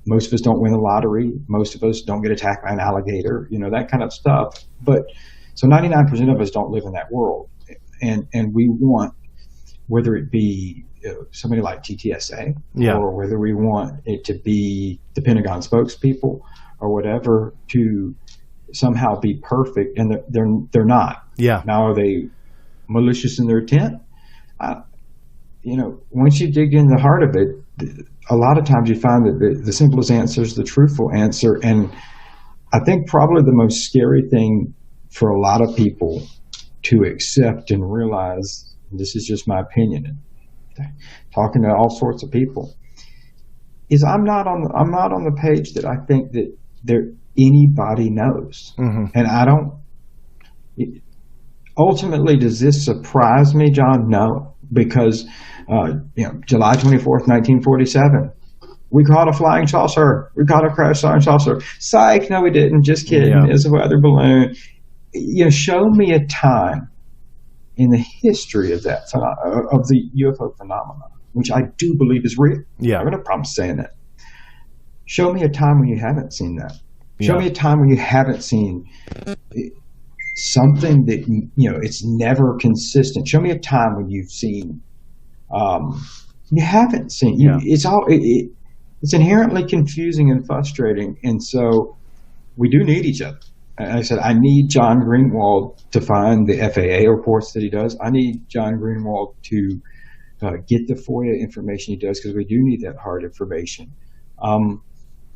Most of us don't win the lottery. Most of us don't get attacked by an alligator, that kind of stuff. But so 99% of us don't live in that world. And we want, whether it be somebody like TTSA or whether we want it to be the Pentagon spokespeople or whatever, to somehow be perfect. And they're not. Now, are they malicious in their intent? Once you dig in the heart of it, a lot of times you find that the simplest answer is the truthful answer. And I think probably the most scary thing for a lot of people to accept and realize, and this is just my opinion, and talking to all sorts of people, is I'm not on the page that I think that anybody knows. And I don't. Ultimately, does this surprise me, John? No, because July 24th, 1947, we caught a flying saucer. We caught a crash flying saucer. Psych! No, we didn't. Just kidding. It's a weather balloon. Show me a time in the history of that of the UFO phenomenon, which I do believe is real. I have no problem saying that. Show me a time when you haven't seen that. Show me a time when you haven't seen something that it's never consistent. Show me a time when you've seen you haven't seen. It's inherently confusing and frustrating, and so we do need each other. I said I need John Greenewald to find the FAA reports that he does. I need John Greenewald to get the FOIA information he does, because we do need that hard information.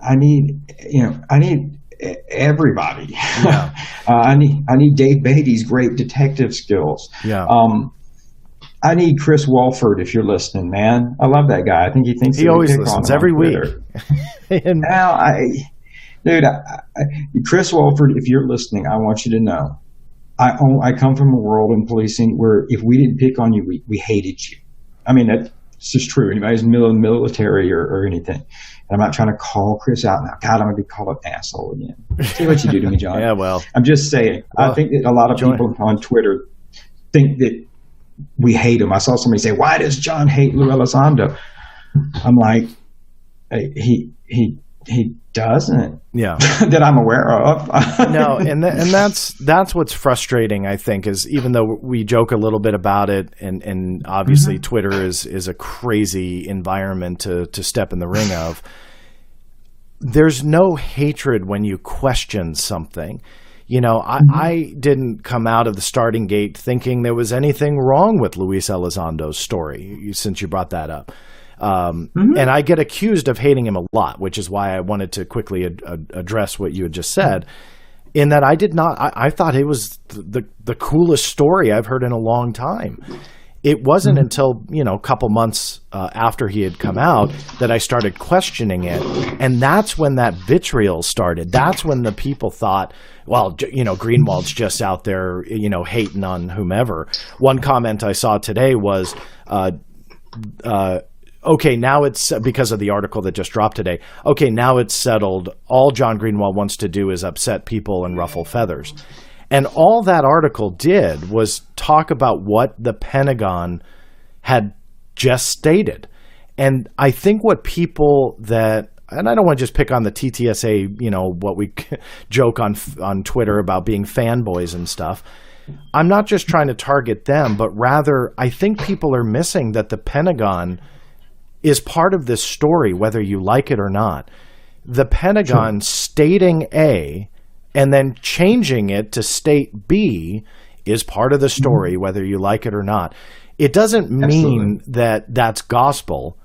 I need everybody. I need Dave Beatty's great detective skills. I need Chris Walford, if you're listening, man. I love that guy. I think he always listens every week. And now, Chris Walford, if you're listening, I want you to know, I come from a world in policing where if we didn't pick on you, we hated you. I mean, that's just true. Anybody's in the military or anything. And I'm not trying to call Chris out now. God, I'm going to be called an asshole again. See what you do to me, John. I'm just saying. I think that a lot of people on Twitter think that we hate him. I saw somebody say, "Why does John hate Lou Elizondo?" I'm like, he doesn't. That I'm aware of. No, and that's what's frustrating, I think, is even though we joke a little bit about it, and obviously Twitter is a crazy environment to step in the ring of. There's no hatred when you question something. I didn't come out of the starting gate thinking there was anything wrong with Luis Elizondo's story, since you brought that up. And I get accused of hating him a lot, which is why I wanted to quickly address what you had just said, in that I did not, I thought it was the coolest story I've heard in a long time. It wasn't until, a couple months after he had come out that I started questioning it. And that's when that vitriol started. That's when the people thought, well, Greenewald's just out there, hating on whomever. One comment I saw today was, okay, now it's, because of the article that just dropped today, okay, now it's settled. All John Greenewald wants to do is upset people and ruffle feathers. And all that article did was talk about what the Pentagon had just stated. And I think what people that, and I don't want to just pick on the TTSA, what we joke on Twitter about being fanboys and stuff. I'm not just trying to target them, but rather I think people are missing that the Pentagon is part of this story, whether you like it or not. The Pentagon stating A and then changing it to state B is part of the story, whether you like it or not. It doesn't mean that that's gospel,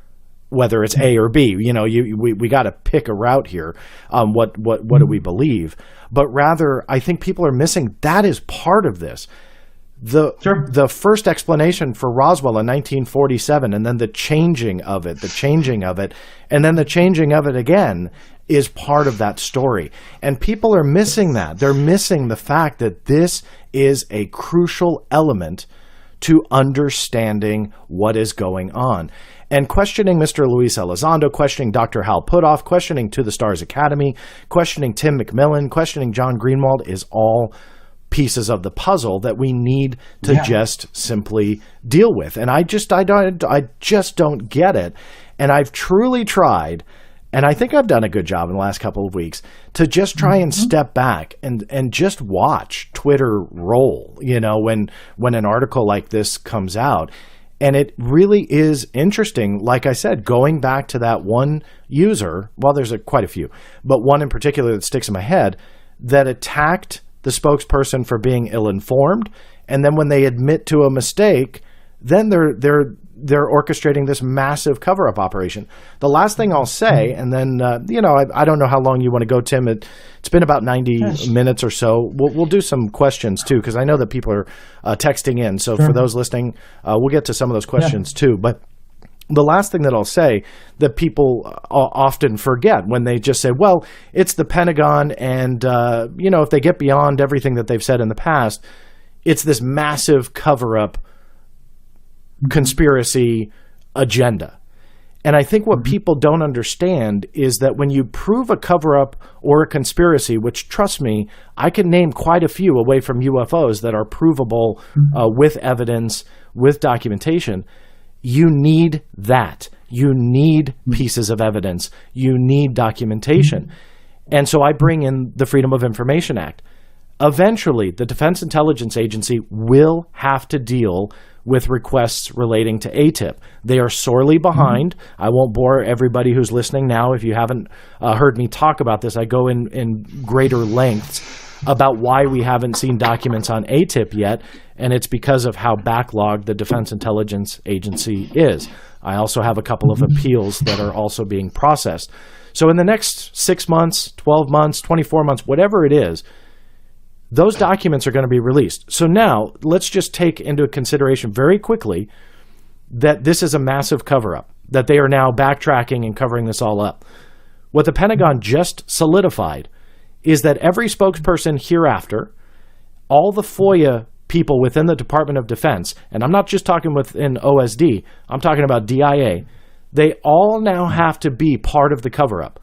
whether it's A or B. We got to pick a route here. What do we believe? But rather, I think people are missing that is part of this. The first explanation for Roswell in 1947, and then the changing of it, and then the changing of it again is part of that story. And people are missing that. They're missing the fact that this is a crucial element to understanding what is going on. And questioning Mr. Luis Elizondo, questioning Dr. Hal Puthoff, questioning To the Stars Academy, questioning Tim McMillan, questioning John Greenewald is all pieces of the puzzle that we need to just simply deal with. And I just don't get it. And I've truly tried, and I think I've done a good job in the last couple of weeks, to just try and step back and just watch Twitter roll, when an article like this comes out. And it really is interesting, like I said, going back to that one user, well, there's quite a few, but one in particular that sticks in my head, that attacked the spokesperson for being ill-informed, and then when they admit to a mistake, then they're orchestrating this massive cover-up operation. The last thing I'll say, and then I don't know how long you want to go, Tim. It's been about 90 minutes or so. We'll do some questions too, because I know that people are texting in. So for those listening, we'll get to some of those questions too. But the last thing that I'll say that people often forget when they just say, well, it's the Pentagon, and if they get beyond everything that they've said in the past, it's this massive cover-up conspiracy agenda. And I think what people don't understand is that when you prove a cover-up or a conspiracy, which, trust me, I can name quite a few away from UFOs that are provable with evidence, with documentation, you need that. You need pieces of evidence. You need documentation. And so I bring in the Freedom of Information Act. Eventually, the Defense Intelligence Agency will have to deal with requests relating to ATIP. They are sorely behind. I won't bore everybody who's listening now. If you haven't heard me talk about this, I go in greater lengths about why we haven't seen documents on ATIP yet, and it's because of how backlogged the Defense Intelligence Agency is. I also have a couple of appeals that are also being processed. So in the next 6 months, 12 months, 24 months, whatever it is, those documents are going to be released. So now let's just take into consideration very quickly that this is a massive cover-up, that they are now backtracking and covering this all up. What the Pentagon just solidified is that every spokesperson hereafter, all the FOIA people within the Department of Defense, and I'm not just talking within OSD, I'm talking about DIA, they all now have to be part of the cover-up.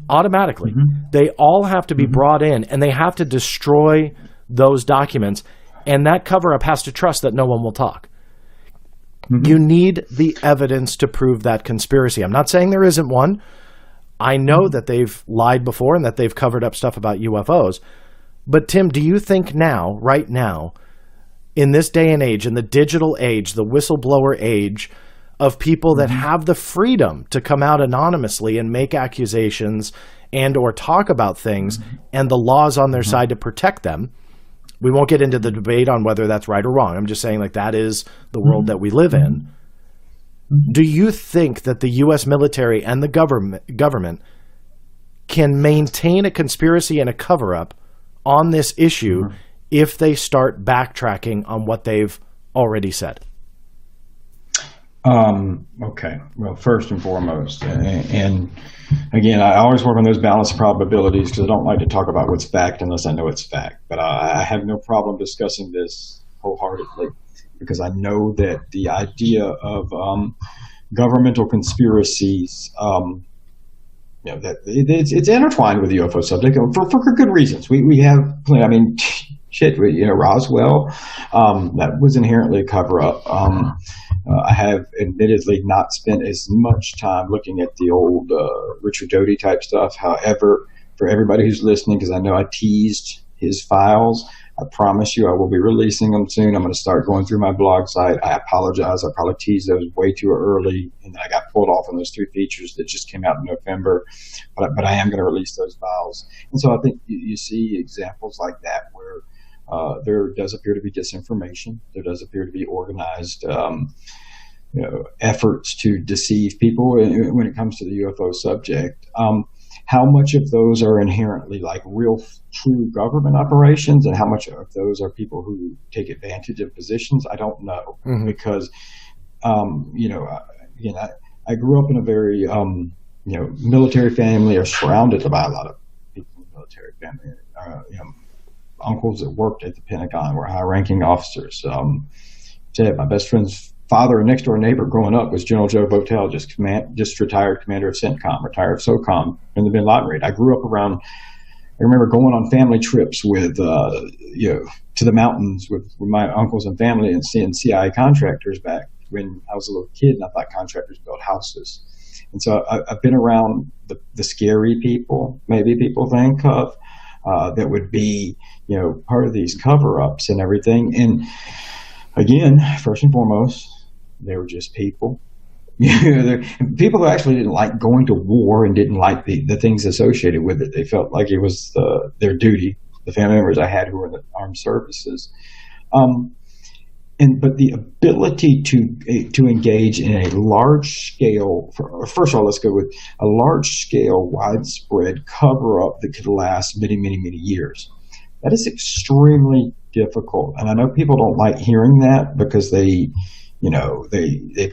Automatically. They all have to be brought in, and they have to destroy those documents, and that cover-up has to trust that no one will talk. You need the evidence to prove that conspiracy. I'm not saying there isn't one. I know that they've lied before and that they've covered up stuff about UFOs. But Tim, do you think now, right now, in this day and age, in the digital age, the whistleblower age, of people that have the freedom to come out anonymously and make accusations and or talk about things, and the law's on their side to protect them. We won't get into the debate on whether that's right or wrong. I'm just saying, like, that is the world that we live in. Do you think that the U.S. military and the government can maintain a conspiracy and a cover-up on this issue if they start backtracking on what they've already said? Okay. Well, first and foremost, and again, I always work on those balanced probabilities because I don't like to talk about what's fact unless I know it's fact. But I have no problem discussing this wholeheartedly because I know that the idea of governmental conspiracies, that it's intertwined with the UFO subject for good reasons. We have, I mean, shit, Roswell, that was inherently a cover-up. I have admittedly not spent as much time looking at the old Richard Doty type stuff. However, for everybody who's listening, because I know I teased his files, I promise you I will be releasing them soon. I'm going to start going through my blog site. I apologize. I probably teased those way too early, and then I got pulled off on those 3 features that just came out in November. But I am going to release those files. And so I think you see examples like that where there does appear to be disinformation. There does appear to be organized efforts to deceive people when it comes to the UFO subject. How much of those are inherently like real, true government operations, and how much of those are people who take advantage of positions? I don't know because, again, I grew up in a very, military family, or surrounded by a lot of people in the military family. Uncles that worked at the Pentagon were high-ranking officers. My best friend's father and next-door neighbor growing up was General Joe Botel, just retired commander of CENTCOM, retired of SOCOM in the Bin Laden raid. I grew up around. I remember going on family trips with, to the mountains with my uncles and family, and seeing CIA contractors back when I was a little kid, and I thought contractors built houses. And so I've been around the scary people, maybe people think of, that would be, part of these cover-ups and everything. And again, first and foremost, they were just people. People who actually didn't like going to war and didn't like the things associated with it. They felt like it was their duty. The family members I had who were in the armed services. But the ability to engage in a large scale, first of all, let's go with a large scale, widespread cover up that could last many, many, many years. That is extremely difficult. And I know people don't like hearing that because they've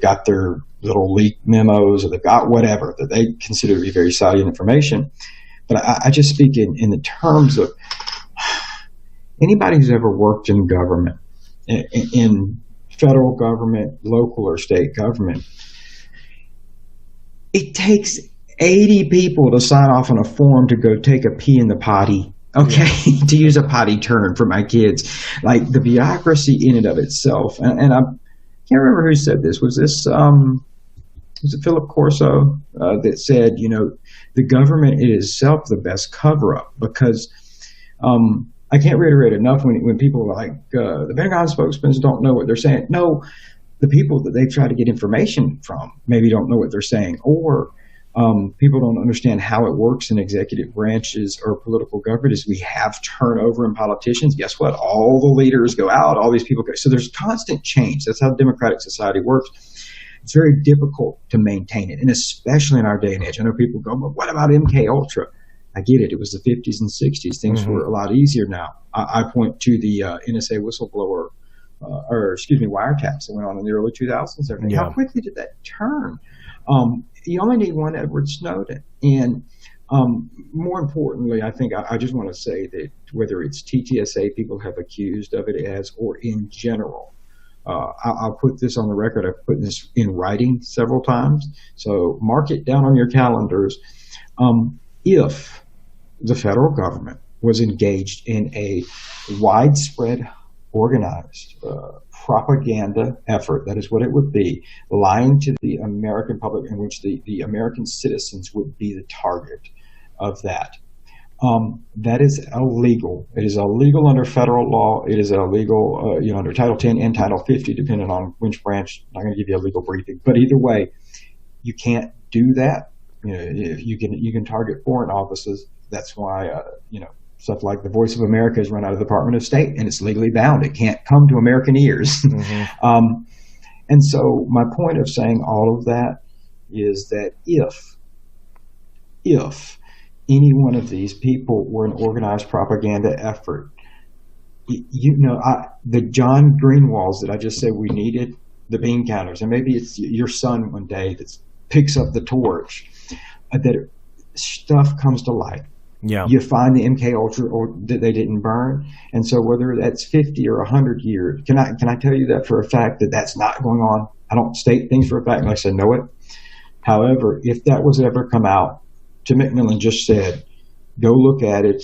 got their little leak memos, or they've got whatever that they consider to be very salient information. But I just speak in the terms of anybody who's ever worked in government, in federal government, local or state government. It takes 80 people to sign off on a form to go take a pee in the potty. Okay, to use a potty term for my kids. Like the bureaucracy in and of itself. And I can't remember who said this. Was it Philip Corso that said, the government is itself the best cover-up? Because I can't reiterate enough when people are like, the Pentagon spokesmen don't know what they're saying. No, the people that they try to get information from maybe don't know what they're saying, or people don't understand how it works in executive branches or political government. Is we have turnover in politicians. Guess what? All the leaders go out, all these people go. So there's constant change. That's how democratic society works. It's very difficult to maintain it, and especially in our day and age. I know people go, but what about MK Ultra? I get it. It was the 50s and 60s. Things were a lot easier now. I point to the NSA whistleblower, wiretaps that went on in the early 2000s. How quickly did that turn? You only need one Edward Snowden. And more importantly, I think I just want to say that whether it's TTSA people have accused of it as, or in general, I'll put this on the record. I've put this in writing several times. So mark it down on your calendars. If the federal government was engaged in a widespread, organized propaganda effort, that is what it would be, lying to the American public, in which the American citizens would be the target of that. That is illegal. It is illegal under federal law. It is illegal, under Title 10 and Title 50, depending on which branch. I'm not going to give you a legal briefing, but either way, you can't do that. You can target foreign offices. That's why, stuff like the Voice of America is run out of the Department of State, and it's legally bound. It can't come to American ears. Mm-hmm. And so my point of saying all of that is that if any one of these people were an organized propaganda effort, the John Greenewalds that I just said we needed, the bean counters, and maybe it's your son one day that picks up the torch, that stuff comes to light. Yeah. You find the MK Ultra or that they didn't burn, and so whether that's 50 or 100 years, can I tell you that for a fact that that's not going on? I don't state things for a fact unless I know it. However, if that was ever come out, Tim McMillan just said, go look at it.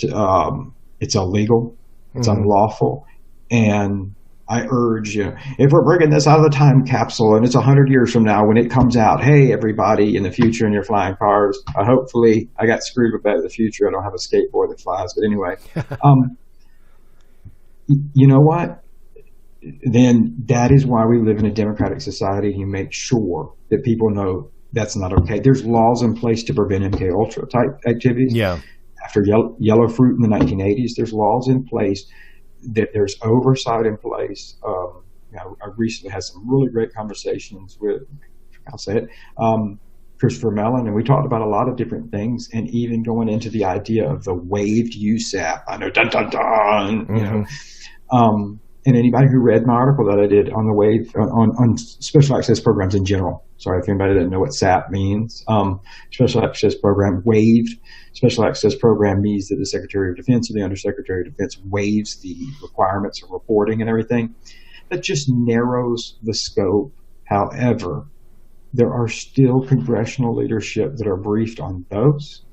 It's illegal. It's unlawful. And I urge you, if we're bringing this out of the time capsule and it's 100 years from now when it comes out, hey, everybody in the future in your flying cars, hopefully I got screwed with Back to the Future. I don't have a skateboard that flies. But anyway, you know what? Then that is why we live in a democratic society. You make sure that people know that's not okay. There's laws in place to prevent MK Ultra type activities. Yeah. After yellow fruit in the 1980s, there's laws in place. That there's oversight in place. I recently had some really great conversations with, I'll say it, Christopher Mellon, and we talked about a lot of different things, and even going into the idea of the waived USAP. I know, dun dun dun. Mm-hmm. And anybody who read my article that I did on the wave on special access programs in general. Sorry if anybody doesn't know what SAP means. Special access program waived. Special access program means that the Secretary of Defense or the Undersecretary of Defense waives the requirements of reporting and everything. That just narrows the scope. However, there are still congressional leadership that are briefed on those.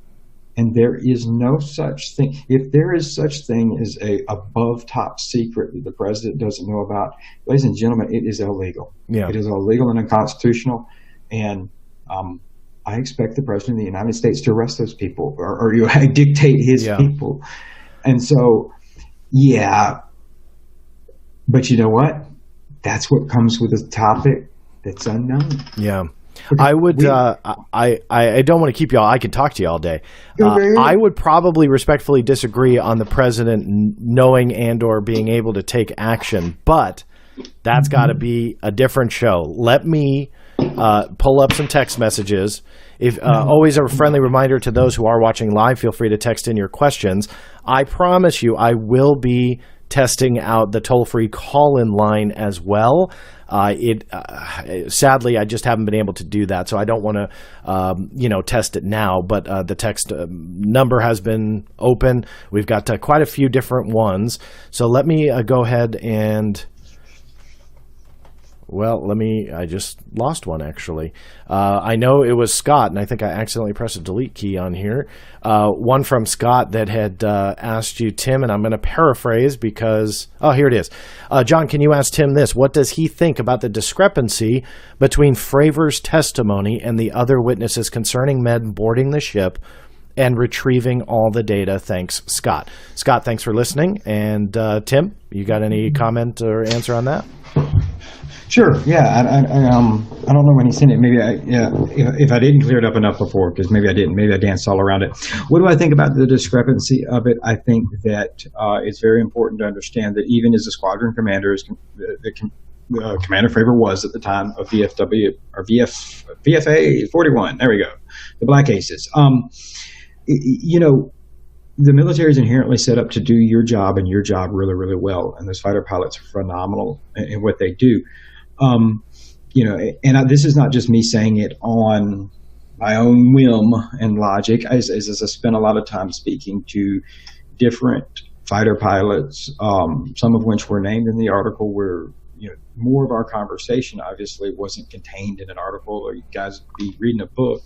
And there is no such thing. If there is such thing as a above top secret that the president doesn't know about, ladies and gentlemen, it is illegal. Yeah. It is illegal and unconstitutional. And I expect the president of the United States to arrest those people or dictate his people. And so, yeah. But you know what? That's what comes with a topic that's unknown. Yeah. I would. I don't want to keep you all. I could talk to you all day. I would probably respectfully disagree on the president knowing and/or being able to take action, but that's got to be a different show. Let me pull up some text messages. If always a friendly reminder to those who are watching live, feel free to text in your questions. I promise you, I will be testing out the toll-free call-in line as well. Sadly, I just haven't been able to do that, so I don't want to, test it now. But the text number has been open. We've got quite a few different ones. So let me go ahead and. Well, I just lost one, actually. I know it was Scott, and I think I accidentally pressed a delete key on here. One from Scott that had asked you, Tim, and I'm going to paraphrase because, here it is. John, can you ask Tim this? What does he think about the discrepancy between Fravor's testimony and the other witnesses concerning men boarding the ship and retrieving all the data? Thanks, Scott. Scott, thanks for listening. And Tim, you got any comment or answer on that? Sure. Yeah. I don't know when he sent it. Maybe if I didn't clear it up enough before, because maybe I didn't. Maybe I danced all around it. What do I think about the discrepancy of it? I think that it's very important to understand that even as a squadron commander, as Commander Fravor was at the time of VFW or VFA 41. There we go. The Black Aces. The military is inherently set up to do your job and your job really, really well. And those fighter pilots are phenomenal in what they do. This is not just me saying it on my own whim and logic. As I spent a lot of time speaking to different fighter pilots, some of which were named in the article, where more of our conversation obviously wasn't contained in an article, or you guys would be reading a book.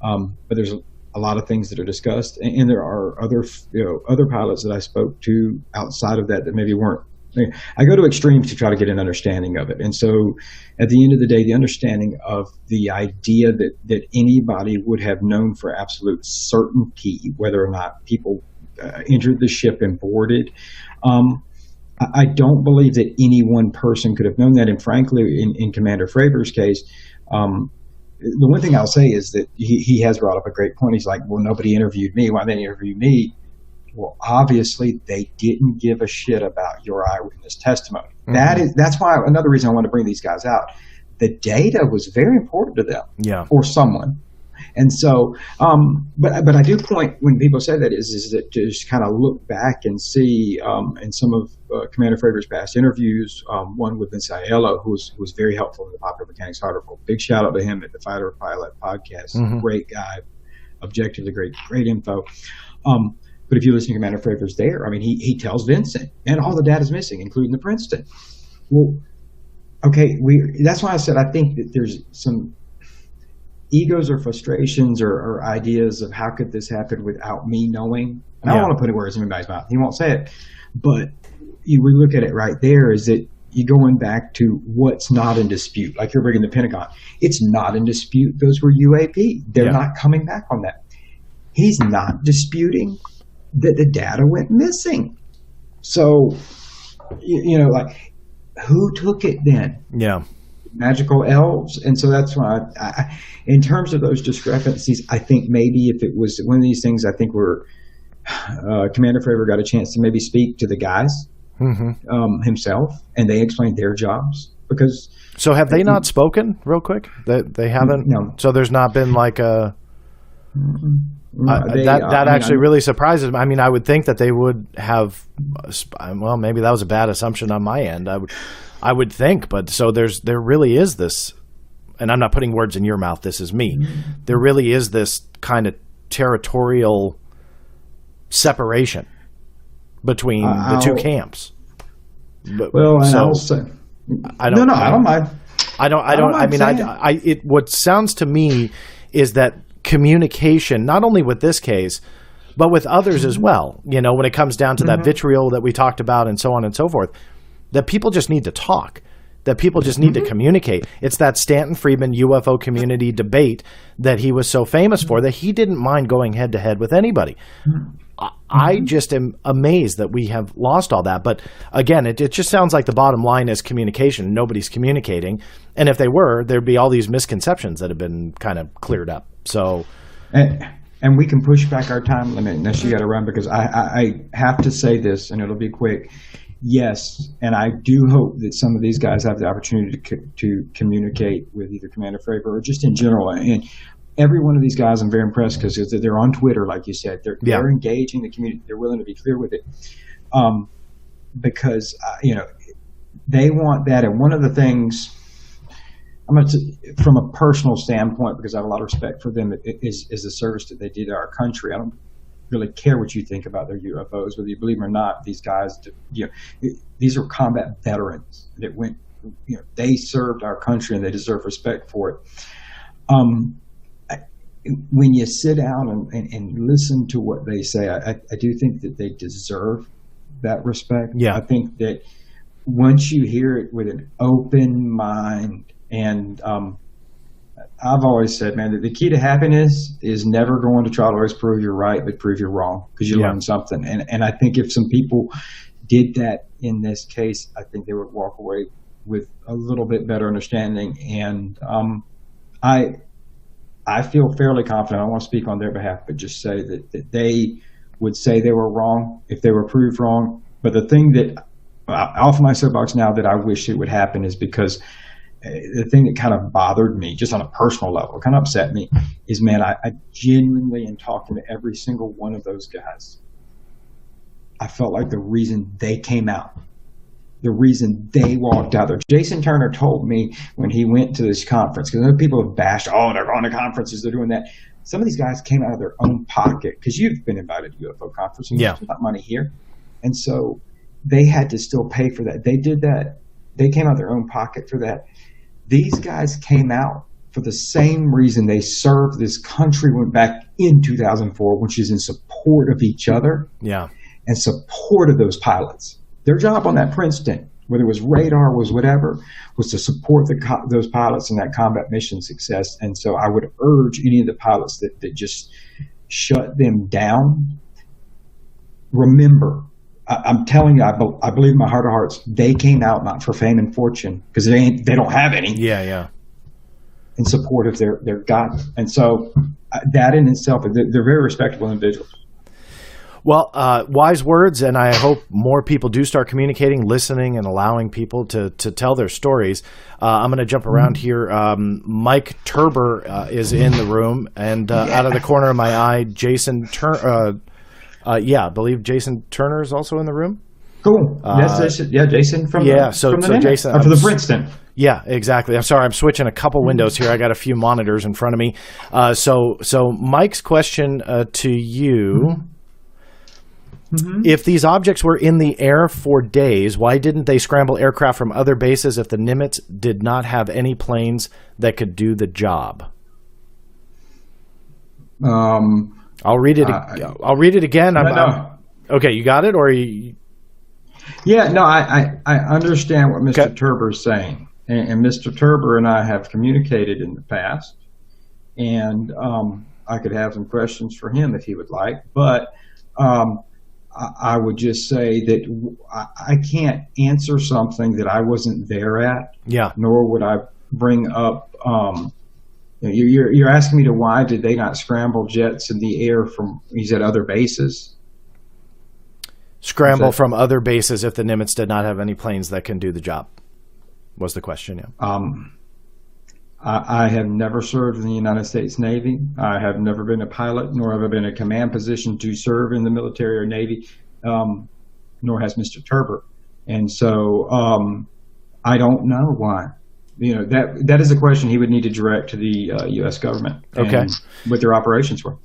But there's a lot of things that are discussed, and there are other pilots that I spoke to outside of that maybe weren't. I go to extremes to try to get an understanding of it. And so at the end of the day, the understanding of the idea that anybody would have known for absolute certainty whether or not people entered the ship and boarded. I don't believe that any one person could have known that. And frankly, in Commander Fravier's case, the one thing I'll say is that he has brought up a great point. He's like, well, nobody interviewed me. Why didn't they interview me? Well, obviously, they didn't give a shit about your eyewitness testimony. That's why another reason I want to bring these guys out. The data was very important to them, or someone. And so, but I do point when people say that is that to just kind of look back and see in some of Commander Fravier's past interviews, one with Vince Aiello, who was very helpful in the Popular Mechanics article. Big shout out to him at the Fighter Pilot podcast. Great guy, objectively great info. But if you listen to Commander Fravier's there, I mean, he tells Vincent, and all the data's missing, including the Princeton. Well, okay, that's why I said I think that there's some egos or frustrations or ideas of how could this happen without me knowing. And I don't want to put words in anybody's mouth. He won't say it. But we look at it right there is that you're going back to what's not in dispute. Like you're bringing the Pentagon. It's not in dispute. Those were UAP. They're not coming back on that. He's not disputing that the data went missing. So, like, who took it then? Yeah. Magical elves. And so that's why I in terms of those discrepancies, I think maybe if it was one of these things, I think Commander Fravor got a chance to maybe speak to the guys himself, and they explained their jobs. Because so have they not spoken real quick? They haven't? No. So there's not been like a... that actually really surprises me. I mean, I would think that they would have. Well, maybe that was a bad assumption on my end. I would think, but so there really is this, and I'm not putting words in your mouth. This is me. There really is this kind of territorial separation between the two camps. Well, so, I'll say, I don't mind. I mean, what sounds to me is that communication, not only with this case, but with others as well, when it comes down to that vitriol that we talked about and so on and so forth, that people just need to talk, that people just need to communicate. It's that Stanton Friedman UFO community debate that he was so famous for, that he didn't mind going head to head with anybody. I just am amazed that we have lost all that. But again, it just sounds like the bottom line is communication. Nobody's communicating. And if they were, there'd be all these misconceptions that have been kind of cleared up. So, and we can push back our time limit unless you got to run, because I have to say this, and it'll be quick. Yes, and I do hope that some of these guys have the opportunity to communicate with either Commander Fravor or just in general. And every one of these guys, I'm very impressed because they're on Twitter, like you said. They're engaging the community. They're willing to be clear with it, because they want that. And one of the things, I'm going to, from a personal standpoint, because I have a lot of respect for them, is the service that they did to our country. I don't really care what you think about their UFOs, whether you believe them or not. These guys, these are combat veterans that went, they served our country and they deserve respect for it. When you sit down and listen to what they say, I do think that they deserve that respect. Yeah. I think that once you hear it with an open mind, and I've always said, man, that the key to happiness is never going to try to always prove you're right, but prove you're wrong, because you learn something. And I think if some people did that in this case, I think they would walk away with a little bit better understanding. And I feel fairly confident. I don't want to speak on their behalf, but just say that they would say they were wrong if they were proved wrong. But the thing that off my soapbox now that I wish it would happen is because the thing that kind of bothered me, just on a personal level, kind of upset me, is, man, I genuinely, in talking to every single one of those guys, I felt like the reason they came out, the reason they walked out there. Jason Turner told me when he went to this conference, because other people have bashed, they're going to conferences, they're doing that. Some of these guys came out of their own pocket, because you've been invited to UFO conferences. There's not money here. And so they had to still pay for that. They did that. They came out of their own pocket for that. These guys came out for the same reason they served this country, went back in 2004, which is in support of each other and support of those pilots. Their job on that Princeton, whether it was radar, was whatever, was to support those pilots in that combat mission success. And so I would urge any of the pilots that just shut them down, remember, I'm telling you, I believe in my heart of hearts, they came out not for fame and fortune, because they don't have any. Yeah. In support of their God. And so that in itself, they're very respectable individuals. Well, wise words, and I hope more people do start communicating, listening, and allowing people to tell their stories. I'm going to jump around here. Mike Turber is in the room, and out of the corner of my eye, Jason Turner. I believe Jason Turner is also in the room. Cool. Jason from the Jason for the Princeton. Yeah, exactly. I'm sorry, I'm switching a couple windows here. I got a few monitors in front of me. So Mike's question to you. If these objects were in the air for days, why didn't they scramble aircraft from other bases if the Nimitz did not have any planes that could do the job? I'll read it. I'll read it again. Okay, you got it, or you? Yeah, no, I understand what Mr. Turber is saying, and Mr. Turber and I have communicated in the past, and I could have some questions for him if he would like, but I would just say that I can't answer something that I wasn't there at. Yeah. Nor would I bring up. You're asking me why did they not scramble jets in the air from? He said other bases. Scramble from other bases if the Nimitz did not have any planes that can do the job. Was the question? Yeah. I have never served in the United States Navy. I have never been a pilot, nor have I been in a command position to serve in the military or Navy, nor has Mr. Turber. And so I don't know why. That is a question he would need to direct to the U.S. government. Okay. What their operations were.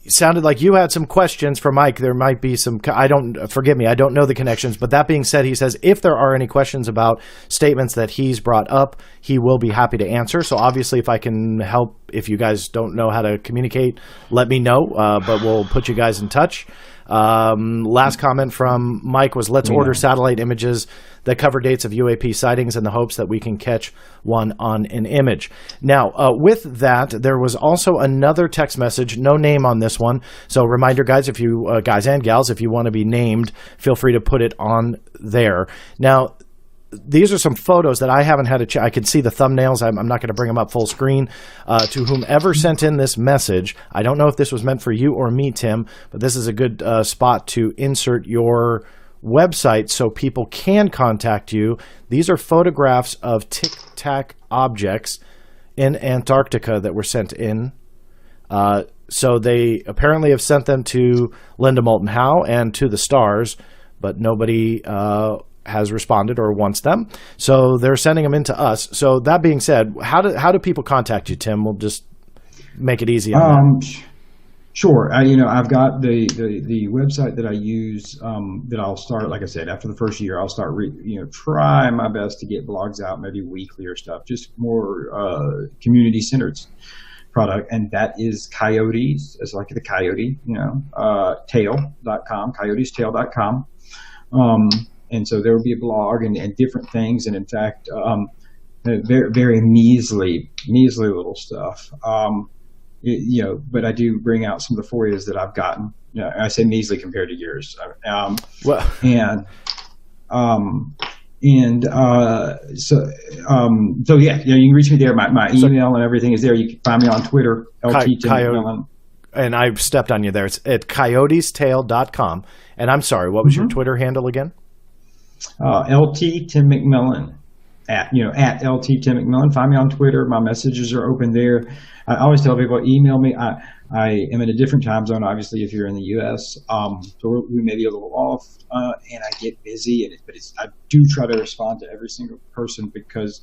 Sounded like you had some questions for Mike. There might be some, forgive me, I don't know the connections, but that being said, he says if there are any questions about statements that he's brought up, he will be happy to answer. So obviously if I can help, if you guys don't know how to communicate, let me know, but we'll put you guys in touch. Last comment from Mike was, let's order satellite images that cover dates of UAP sightings in the hopes that we can catch one on an image. Now, with that, there was also another text message, no name on this one. So reminder, guys, if you guys and gals, if you want to be named, feel free to put it on there. Now, these are some photos that I haven't had a chance. I can see the thumbnails. I'm not going to bring them up full screen. To whomever sent in this message, I don't know if this was meant for you or me, Tim, but this is a good spot to insert your website so people can contact you. These are photographs of tic-tac objects in Antarctica that were sent in. So they apparently have sent them to Linda Moulton Howe and to the stars, but nobody has responded or wants them. So they're sending them in to us. So that being said, how do people contact you, Tim? We'll just make it easy on that. Sure. I've got the website that I use that I'll start, like I said, after the first year, I'll start try my best to get blogs out maybe weekly or stuff, just more community-centered product, and that is Coyotes, it's like the coyote, tail.com, coyotestail.com. And so there will be a blog and different things, and in fact, very, very measly little stuff. But I do bring out some of the FOIAs that I've gotten. I say measly compared to yours. So you can reach me there. My email and everything is there. You can find me on Twitter, LT and I stepped on you there. It's at coyotestail.com. And I'm sorry, what was your Twitter handle again? LT Tim McMillan at LT Tim McMillan. Find me on Twitter. My messages are open there. I always tell people, email me. I am in a different time zone, obviously, if you're in the U.S. So we may be a little off, and I get busy. But I do try to respond to every single person because,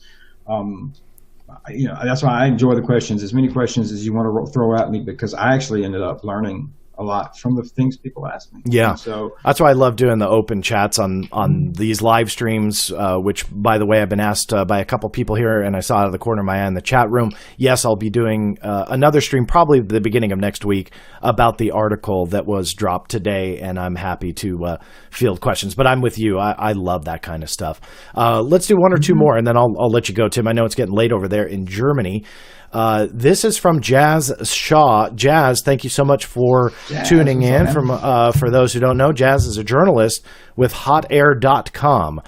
that's why I enjoy the questions. As many questions as you want to throw at me, because I actually ended up learning a lot from the things people ask me. Yeah. And so that's why I love doing the open chats on these live streams, which, by the way, I've been asked by a couple people here, and I saw out of the corner of my eye in the chat room. Yes, I'll be doing another stream probably the beginning of next week about the article that was dropped today, and I'm happy to field questions. But I'm with you. I love that kind of stuff. Let's do one or two more, and then I'll let you go, Tim. I know it's getting late over there in Germany. This is from Jazz Shaw. Jazz, thank you so much for tuning in. For those who don't know, Jazz is a journalist with hotair.com.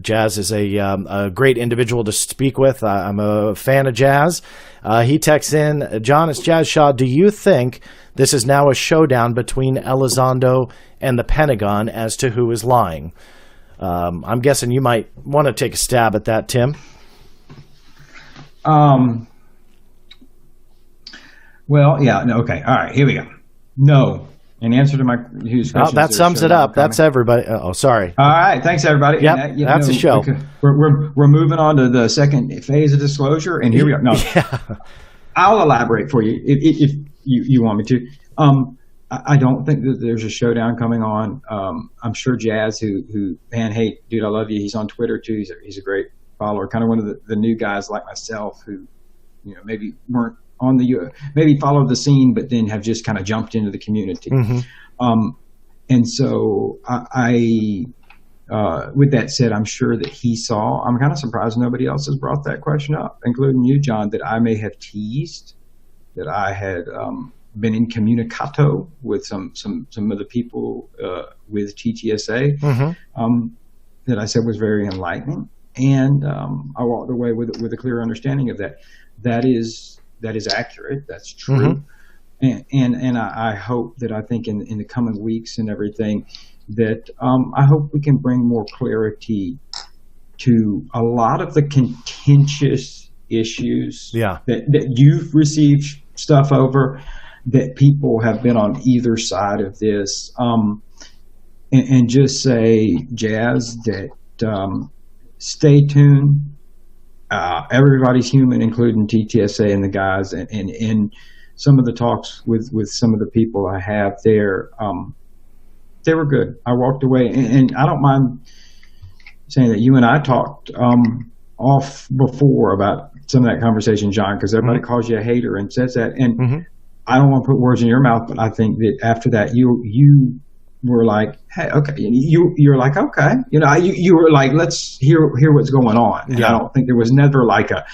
Jazz is a great individual to speak with. I'm a fan of Jazz. He texts in, John, it's Jazz Shaw. Do you think this is now a showdown between Elizondo and the Pentagon as to who is lying? I'm guessing you might want to take a stab at that, Tim. Well, yeah, no, okay, all right, here we go. No, in answer to my huge question. That sums it up. That's everybody. Oh, sorry. All right, thanks everybody. Yep, that's a show. We're moving on to the second phase of disclosure, and here we go. No, I'll elaborate for you if you want me to. I don't think that there's a showdown coming on. I'm sure Jazz, man, hey, dude, I love you. He's on Twitter too. He's a great follower. Kind of one of the new guys like myself who, maybe weren't on maybe followed the scene, but then have just kind of jumped into the community. Mm-hmm. And so I with that said, I'm sure that he saw. I'm kind of surprised nobody else has brought that question up, including you, John, that I may have teased that I had. Been incommunicato with some of the people with TTSA that I said was very enlightening, and I walked away with a clear understanding of that. That is accurate. That's true, and I hope that I think in the coming weeks and everything that I hope we can bring more clarity to a lot of the contentious issues that you've received stuff over. That people have been on either side of this, and just say, Jazz, that stay tuned. Everybody's human, including TTSA and the guys, and some of the talks with some of the people I have there, they were good. I walked away, and I don't mind saying that you and I talked off before about some of that conversation, John, because everybody calls you a hater and says that, and I don't want to put words in your mouth, but I think that after that, you were like, hey, okay, you're like, okay, you were like, let's hear what's going on. And I don't think there was never like a,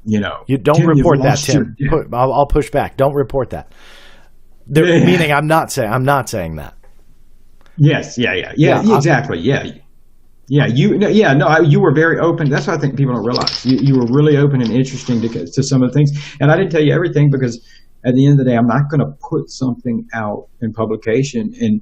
you don't report that, Tim. I'll push back. Don't report that. Meaning, I'm not saying that. Yes, yeah, exactly, yeah. Yeah, you were very open. That's what I think people don't realize. You were really open and interesting to some of the things. And I didn't tell you everything because at the end of the day, I'm not going to put something out in publication. And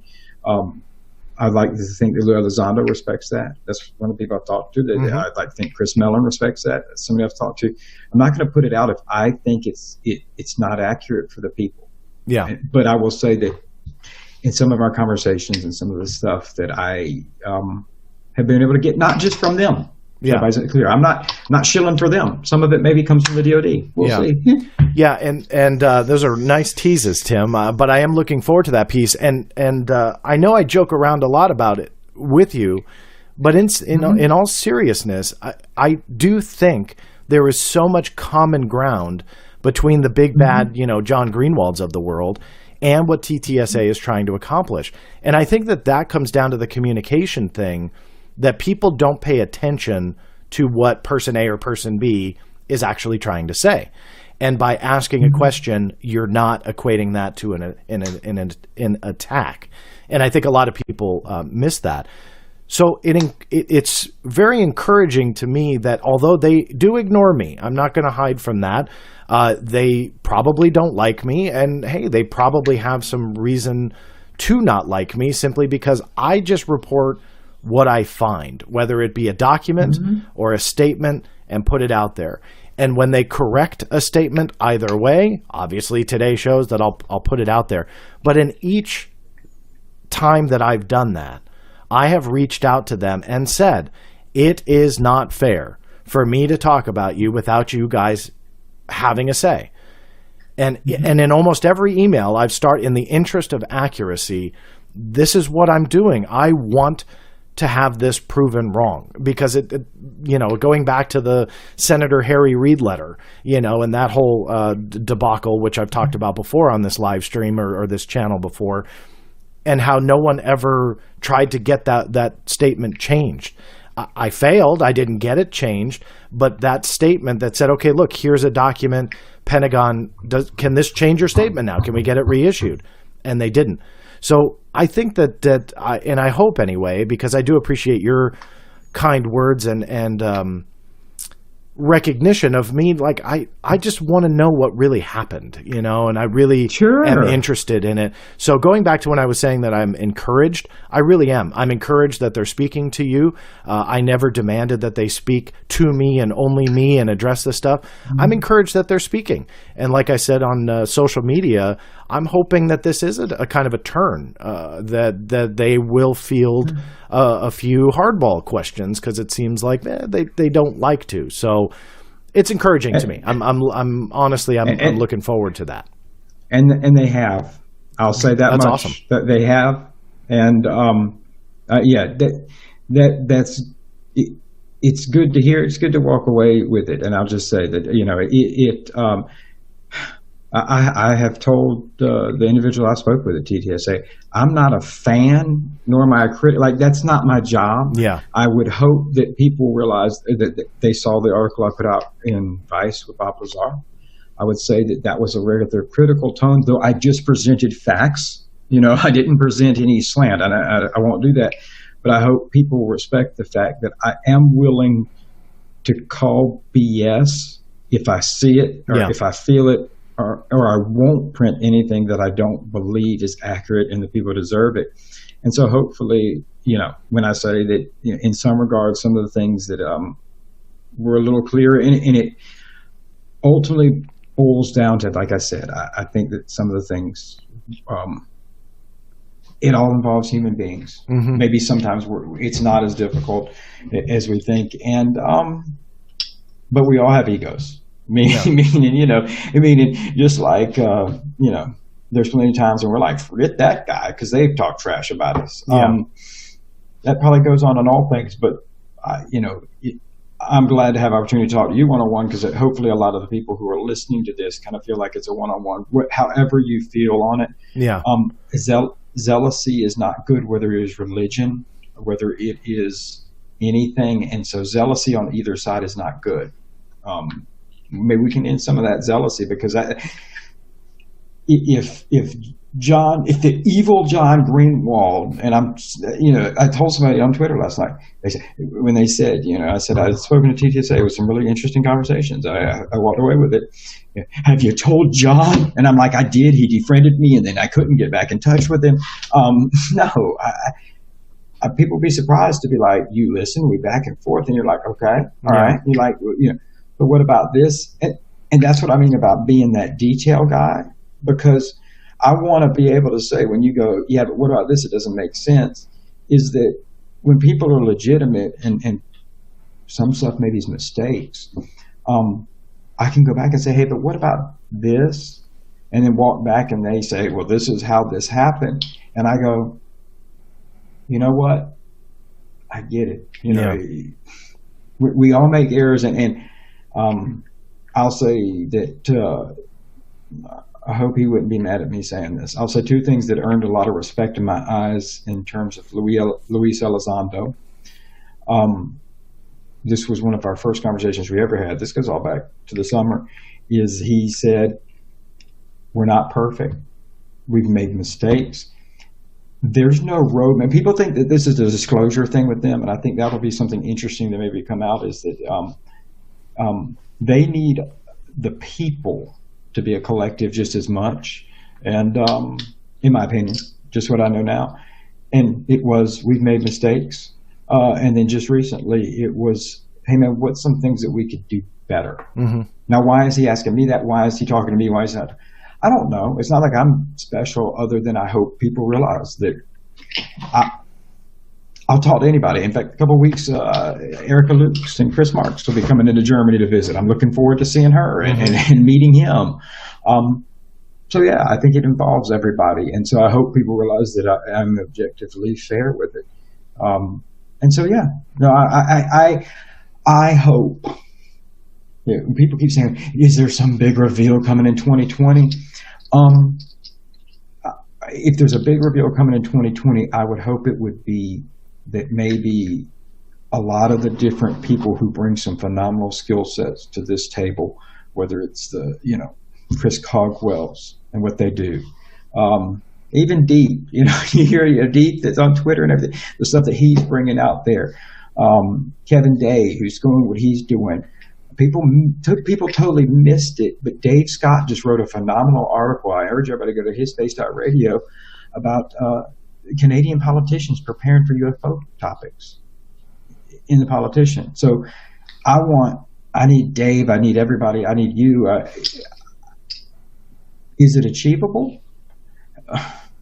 I'd like to think that Elizondo respects that. That's one of the people I've talked to. I'd like to think Chris Mellon respects that. That's somebody I've talked to. I'm not going to put it out if I think it's not accurate for the people. Yeah. But I will say that in some of our conversations and some of the stuff that I have been able to get, not just from them. Yeah, everybody's clear. I'm not shilling for them. Some of it maybe comes from the DoD. We'll see. Yeah, and those are nice teases, Tim. But I am looking forward to that piece. And I know I joke around a lot about it with you, but in all seriousness, I do think there is so much common ground between the big bad, John Greenewalds of the world and what TTSA is trying to accomplish. And I think that comes down to the communication thing. That people don't pay attention to what person A or person B is actually trying to say. And by asking a question, you're not equating that to an attack. And I think a lot of people miss that. So it's very encouraging to me that although they do ignore me, I'm not going to hide from that. They probably don't like me. And hey, they probably have some reason to not like me simply because I just report what I find, whether it be a document or a statement, and put it out there. And when they correct a statement either way, obviously today shows that I'll put it out there. But in each time that I've done that, I have reached out to them and said, it is not fair for me to talk about you without you guys having a say. And in almost every email, I've started, in the interest of accuracy, this is what I'm doing. I want to have this proven wrong because going back to the Senator Harry Reid letter, and that whole debacle, which I've talked about before on this live stream or this channel before, and how no one ever tried to get that statement changed. I failed. I didn't get it changed. But that statement that said, okay, look, here's a document. Pentagon, can this change your statement now? Can we get it reissued? And they didn't. So I think that and I hope anyway, because I do appreciate your kind words and recognition of me. Like, I just want to know what really happened, and I really am interested in it. So going back to when I was saying that I'm encouraged, I really am. I'm encouraged that they're speaking to you. I never demanded that they speak to me and only me and address this stuff. Mm-hmm. I'm encouraged that they're speaking. And like I said on social media, I'm hoping that this is a kind of a turn, that they will field a few hardball questions, because it seems like they don't like to. So it's encouraging to me. I'm honestly looking forward to that. And they have. I'll say that That's much. Awesome. That they have, and that's. It's good to hear. It's good to walk away with it. And I'll just say that I have told the individual I spoke with at TTSA, I'm not a fan, nor am I a critic. Like, that's not my job. Yeah. I would hope that people realize that they saw the article I put out in Vice with Bob Lazar. I would say that was a rather critical tone, though I just presented facts. I didn't present any slant, and I won't do that. But I hope people respect the fact that I am willing to call BS if I see it or if I feel it. Or I won't print anything that I don't believe is accurate and the people deserve it. And so hopefully, when I say that, in some regards, some of the things that were a little clearer, and it ultimately boils down to, like I said, I think that some of the things, it all involves human beings. Mm-hmm. Maybe sometimes it's not as difficult as we think. And but we all have egos. Meaning, just like, there's plenty of times when we're like, forget that guy, because they've talked trash about us. Yeah. That probably goes on in all things, but, I'm glad to have opportunity to talk to you one-on-one, because hopefully a lot of the people who are listening to this kind of feel like it's a one-on-one, however you feel on it. Yeah. Zealousy is not good, whether it is religion, or whether it is anything. And so zealousy on either side is not good. Maybe we can end some of that zealousy, because if the evil John Greenewald, and I told somebody on Twitter last night, I said I'd spoken to TTSA with some really interesting conversations. I walked away with it. Have you told John? And I'm like, I did. He defriended me, and then I couldn't get back in touch with him. No, people be surprised to be like, you listen, we back and forth, and you're like, okay, all right. You're like, but what about this? And that's what I mean about being that detail guy, because I want to be able to say, when you go, yeah, but what about this? It doesn't make sense. Is that when people are legitimate and some stuff maybe is mistakes, I can go back and say, hey, but what about this? And then walk back and they say, well, this is how this happened. And I go, you know what? I get it. We all make errors, and I'll say that I hope he wouldn't be mad at me saying this. I'll say two things that earned a lot of respect in my eyes in terms of Luis Elizondo. This was one of our first conversations we ever had. This goes all back to the summer. Is he said, we're not perfect. We've made mistakes. There's no roadmap. People think that this is a disclosure thing with them, and I think that'll be something interesting that maybe come out, is that they need the people to be a collective just as much. And in my opinion, just what I know now. And it was, we've made mistakes. And then just recently it was, hey man, what's some things that we could do better? Mm-hmm. Now, why is he asking me that? Why is he talking to me? Why is that? I don't know. It's not like I'm special, other than I hope people realize that I'll talk to anybody. In fact, a couple of weeks, Erica Lukes and Chris Marks will be coming into Germany to visit. I'm looking forward to seeing her and meeting him. So yeah, I think it involves everybody. And so I hope people realize that I'm objectively fair with it. And so, yeah, no, I hope. Yeah, people keep saying, is there some big reveal coming in 2020? If there's a big reveal coming in 2020, I would hope it would be that maybe a lot of the different people who bring some phenomenal skill sets to this table, whether it's the, Chris Cogwells and what they do. Even Deep, you hear Deep that's on Twitter and everything, the stuff that he's bringing out there. Kevin Day, who's doing what he's doing. People totally missed it, but Dave Scott just wrote a phenomenal article. I urge everybody to go to hisspace.radio about Canadian politicians preparing for UFO topics in the politician. So I need Dave, I need everybody, I need you. Is it achievable?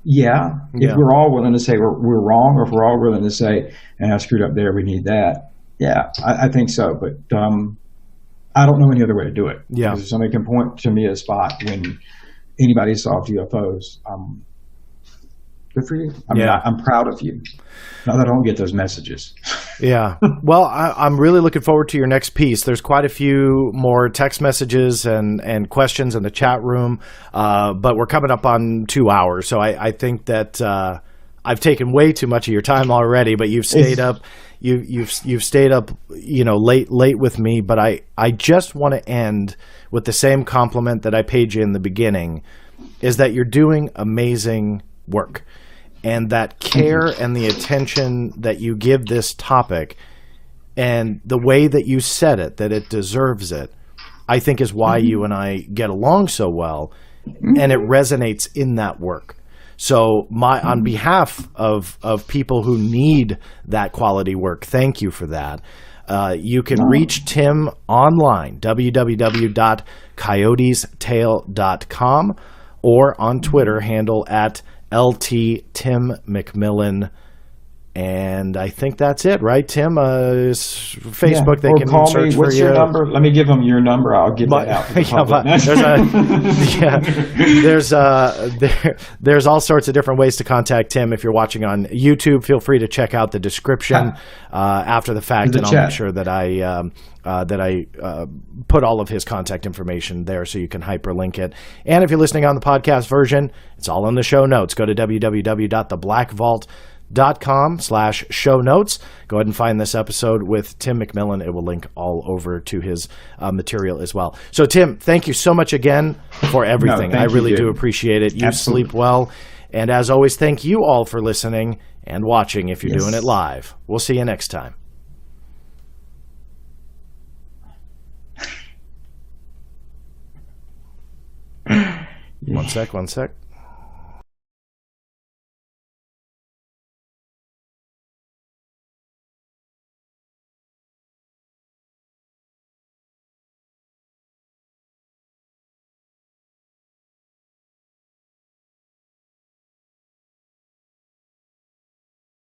Yeah. If we're all willing to say we're wrong, or if we're all willing to say, I screwed up there, we need that. Yeah, I think so. But I don't know any other way to do it. Yeah. Because if somebody can point to me a spot when anybody solved UFOs, good for you. I'm proud of you. Now that I don't get those messages. Yeah. Well, I'm really looking forward to your next piece. There's quite a few more text messages and questions in the chat room, but we're coming up on 2 hours. So I think that I've taken way too much of your time already, but you've stayed up. You've stayed up, late with me. But I just want to end with the same compliment that I paid you in the beginning, is that you're doing amazing work. And that care and the attention that you give this topic and the way that you said it, that it deserves it, I think is why you and I get along so well, and it resonates in that work. So on behalf of people who need that quality work, thank you for that. You can reach Tim online, www.coyotestail.com, or on Twitter, handle at LT Tim McMillan, and I think that's it, right, Tim? Facebook, they can call search me. for What's you. your number? Let me give them your number. I'll give that out. There's all sorts of different ways to contact Tim. If you're watching on YouTube, feel free to check out the description after the fact, and I'll make sure that I put all of his contact information there so you can hyperlink it. And if you're listening on the podcast version, it's all in the show notes. Go to www.theblackvault.com/show notes. Go ahead and find this episode with Tim McMillan. It will link all over to his material as well. So, Tim, thank you so much again for everything. I really do appreciate it. You Absolutely. sleep well. And as always, thank you all for listening and watching if you're doing it live. We'll see you next time. One sec.